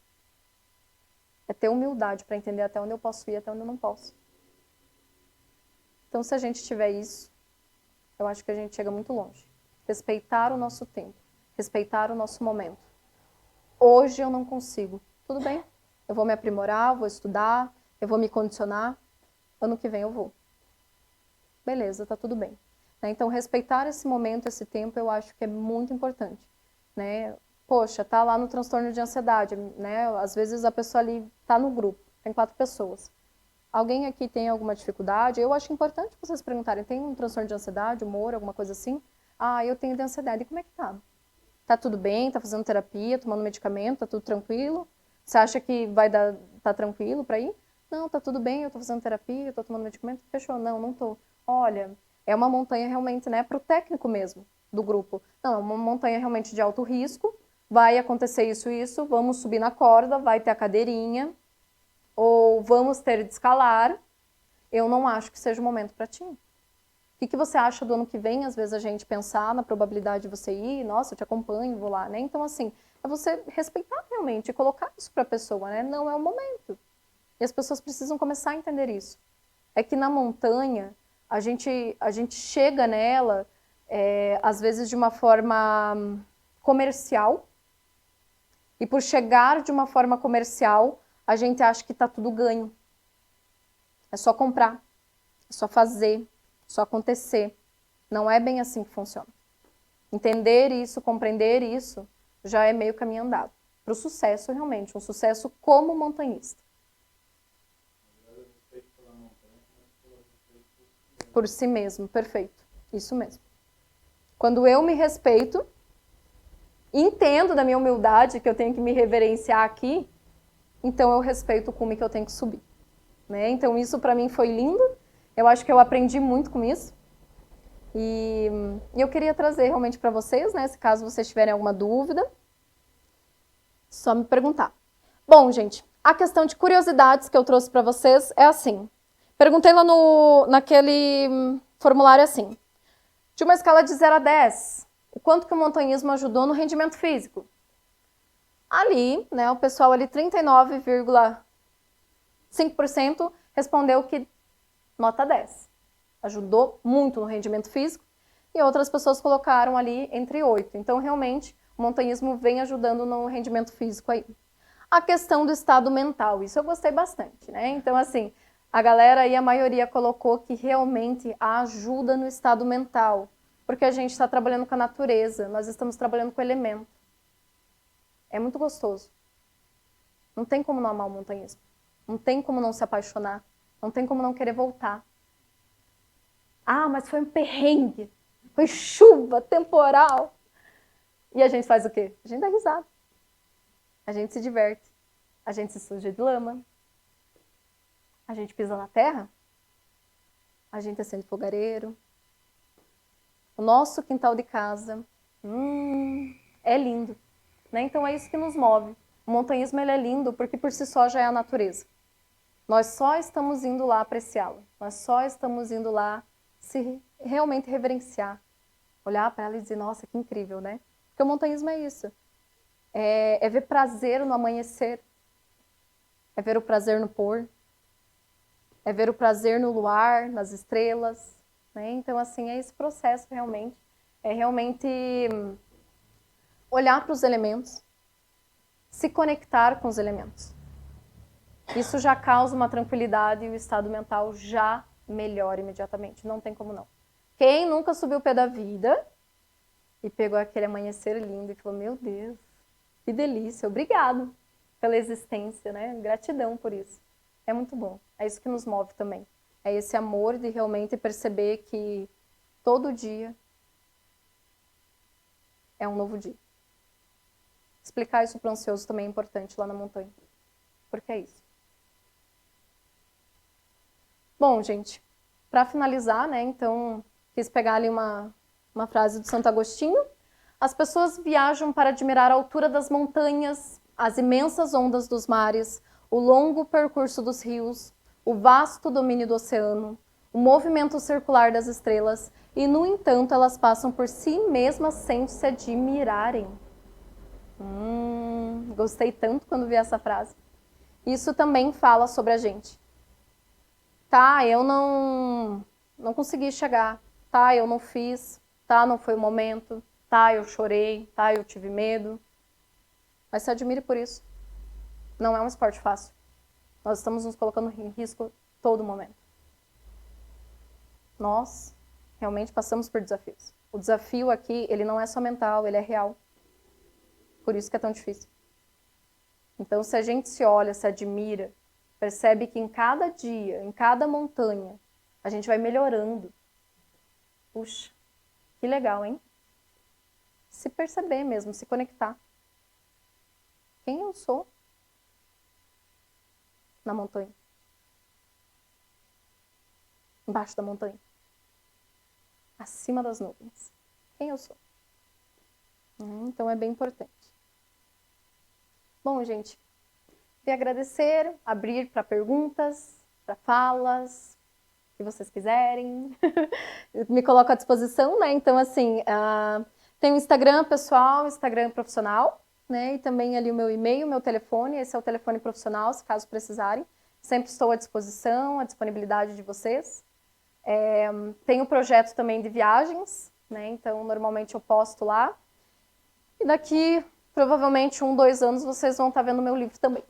É ter humildade para entender até onde eu posso ir e até onde eu não posso. Então, se a gente tiver isso, eu acho que a gente chega muito longe. Respeitar o nosso tempo, respeitar o nosso momento. Hoje eu não consigo, tudo bem. Eu vou me aprimorar, vou estudar, eu vou me condicionar. Ano que vem eu vou. Beleza, tá tudo bem. Né? Então, respeitar esse momento, esse tempo, eu acho que é muito importante. Né? Poxa, tá lá no transtorno de ansiedade, né? Às vezes a pessoa ali tá no grupo, tem 4 pessoas. Alguém aqui tem alguma dificuldade? Eu acho importante vocês perguntarem, tem um transtorno de ansiedade, humor, alguma coisa assim? Ah, eu tenho de ansiedade, e como é que tá? Tá tudo bem? Tá fazendo terapia, tomando medicamento, tá tudo tranquilo? Você acha que tá tranquilo pra ir? Não, tá tudo bem, eu tô fazendo terapia, eu tô tomando medicamento, fechou? Não, não tô. Olha, é uma montanha realmente, né, pro técnico mesmo, do grupo. Não, é uma montanha realmente de alto risco, vai acontecer isso e isso, vamos subir na corda, vai ter a cadeirinha, ou vamos ter de escalar, eu não acho que seja o momento para ti. O que você acha do ano que vem? Às vezes a gente pensar na probabilidade de você ir, nossa, eu te acompanho, vou lá, né? Então, assim, é você respeitar realmente e colocar isso para a pessoa, né? Não é o momento. E as pessoas precisam começar a entender isso. É que na montanha, a gente chega nela, às vezes de uma forma comercial, e por chegar de uma forma comercial, a gente acha que está tudo ganho. É só comprar, é só fazer, é só acontecer. Não é bem assim que funciona. Entender isso, compreender isso, já é meio caminho andado. Para o sucesso, realmente, um sucesso como montanhista. Por si mesmo, perfeito. Isso mesmo. Quando eu me respeito, entendo da minha humildade que eu tenho que me reverenciar aqui, então eu respeito o cume que eu tenho que subir. Né? Então isso para mim foi lindo, eu acho que eu aprendi muito com isso. E eu queria trazer realmente para vocês, né, se caso vocês tiverem alguma dúvida, só me perguntar. Bom, gente, a questão de curiosidades que eu trouxe para vocês é assim. Perguntei lá naquele formulário assim, de uma escala de 0 a 10, o quanto que o montanhismo ajudou no rendimento físico? Ali, né, o pessoal ali 39,5% respondeu que nota 10. Ajudou muito no rendimento físico. E outras pessoas colocaram ali entre 8. Então, realmente, o montanhismo vem ajudando no rendimento físico aí. A questão do estado mental, isso eu gostei bastante, né? Então, assim, a galera aí, a maioria colocou que realmente ajuda no estado mental. Porque a gente está trabalhando com a natureza, nós estamos trabalhando com o elemento. É muito gostoso. Não tem como não amar o montanhismo. Não tem como não se apaixonar. Não tem como não querer voltar. Ah, mas foi um perrengue. Foi chuva, temporal. E a gente faz o quê? A gente dá risada. A gente se diverte. A gente se suja de lama. A gente pisa na terra. A gente acende fogareiro. O nosso quintal de casa é lindo. Né? Então é isso que nos move. O montanhismo ele é lindo porque por si só já é a natureza. Nós só estamos indo lá apreciá-la. Nós só estamos indo lá se realmente reverenciar. Olhar para ela e dizer, nossa, que incrível, né? Porque o montanhismo é isso. É ver prazer no amanhecer. É ver o prazer no pôr. É ver o prazer no luar, nas estrelas. Né? Então, assim, é esse processo realmente. É realmente olhar para os elementos. Se conectar com os elementos. Isso já causa uma tranquilidade e o estado mental já melhora imediatamente. Não tem como não. Quem nunca subiu o pé da vida e pegou aquele amanhecer lindo e falou, meu Deus, que delícia, obrigado pela existência, né? Gratidão por isso. É muito bom. É isso que nos move também. É esse amor de realmente perceber que todo dia é um novo dia. Explicar isso para o ansioso também é importante lá na montanha. Porque é isso. Bom, gente, para finalizar, né, então, quis pegar ali uma frase do Santo Agostinho. As pessoas viajam para admirar a altura das montanhas, as imensas ondas dos mares, o longo percurso dos rios, o vasto domínio do oceano, o movimento circular das estrelas, e, no entanto, elas passam por si mesmas sem se admirarem. Gostei tanto quando vi essa frase. Isso também fala sobre a gente. Tá, eu não consegui chegar. Tá, eu não fiz. Tá, não foi o momento. Tá, eu chorei. Tá, eu tive medo. Mas se admire por isso. Não é um esporte fácil. Nós estamos nos colocando em risco todo momento. Nós realmente passamos por desafios. O desafio aqui, ele não é só mental, ele é real. Por isso que é tão difícil. Então, se a gente se olha, se admira, percebe que em cada dia, em cada montanha, a gente vai melhorando. Puxa, que legal, hein? Se perceber mesmo, se conectar. Quem eu sou na montanha? Embaixo da montanha? Acima das nuvens? Quem eu sou? Então é bem importante. Bom, gente, queria agradecer, abrir para perguntas, para falas, se vocês quiserem. Me coloco à disposição, né? Então, assim, tem o Instagram pessoal, Instagram profissional, né? E também ali o meu e-mail, meu telefone, esse é o telefone profissional, se caso precisarem. Sempre estou à disposição, à disponibilidade de vocês. Tem o projeto também de viagens, né? Então, normalmente eu posto lá. E daqui, provavelmente, 1, 2 anos, vocês vão estar vendo meu livro também.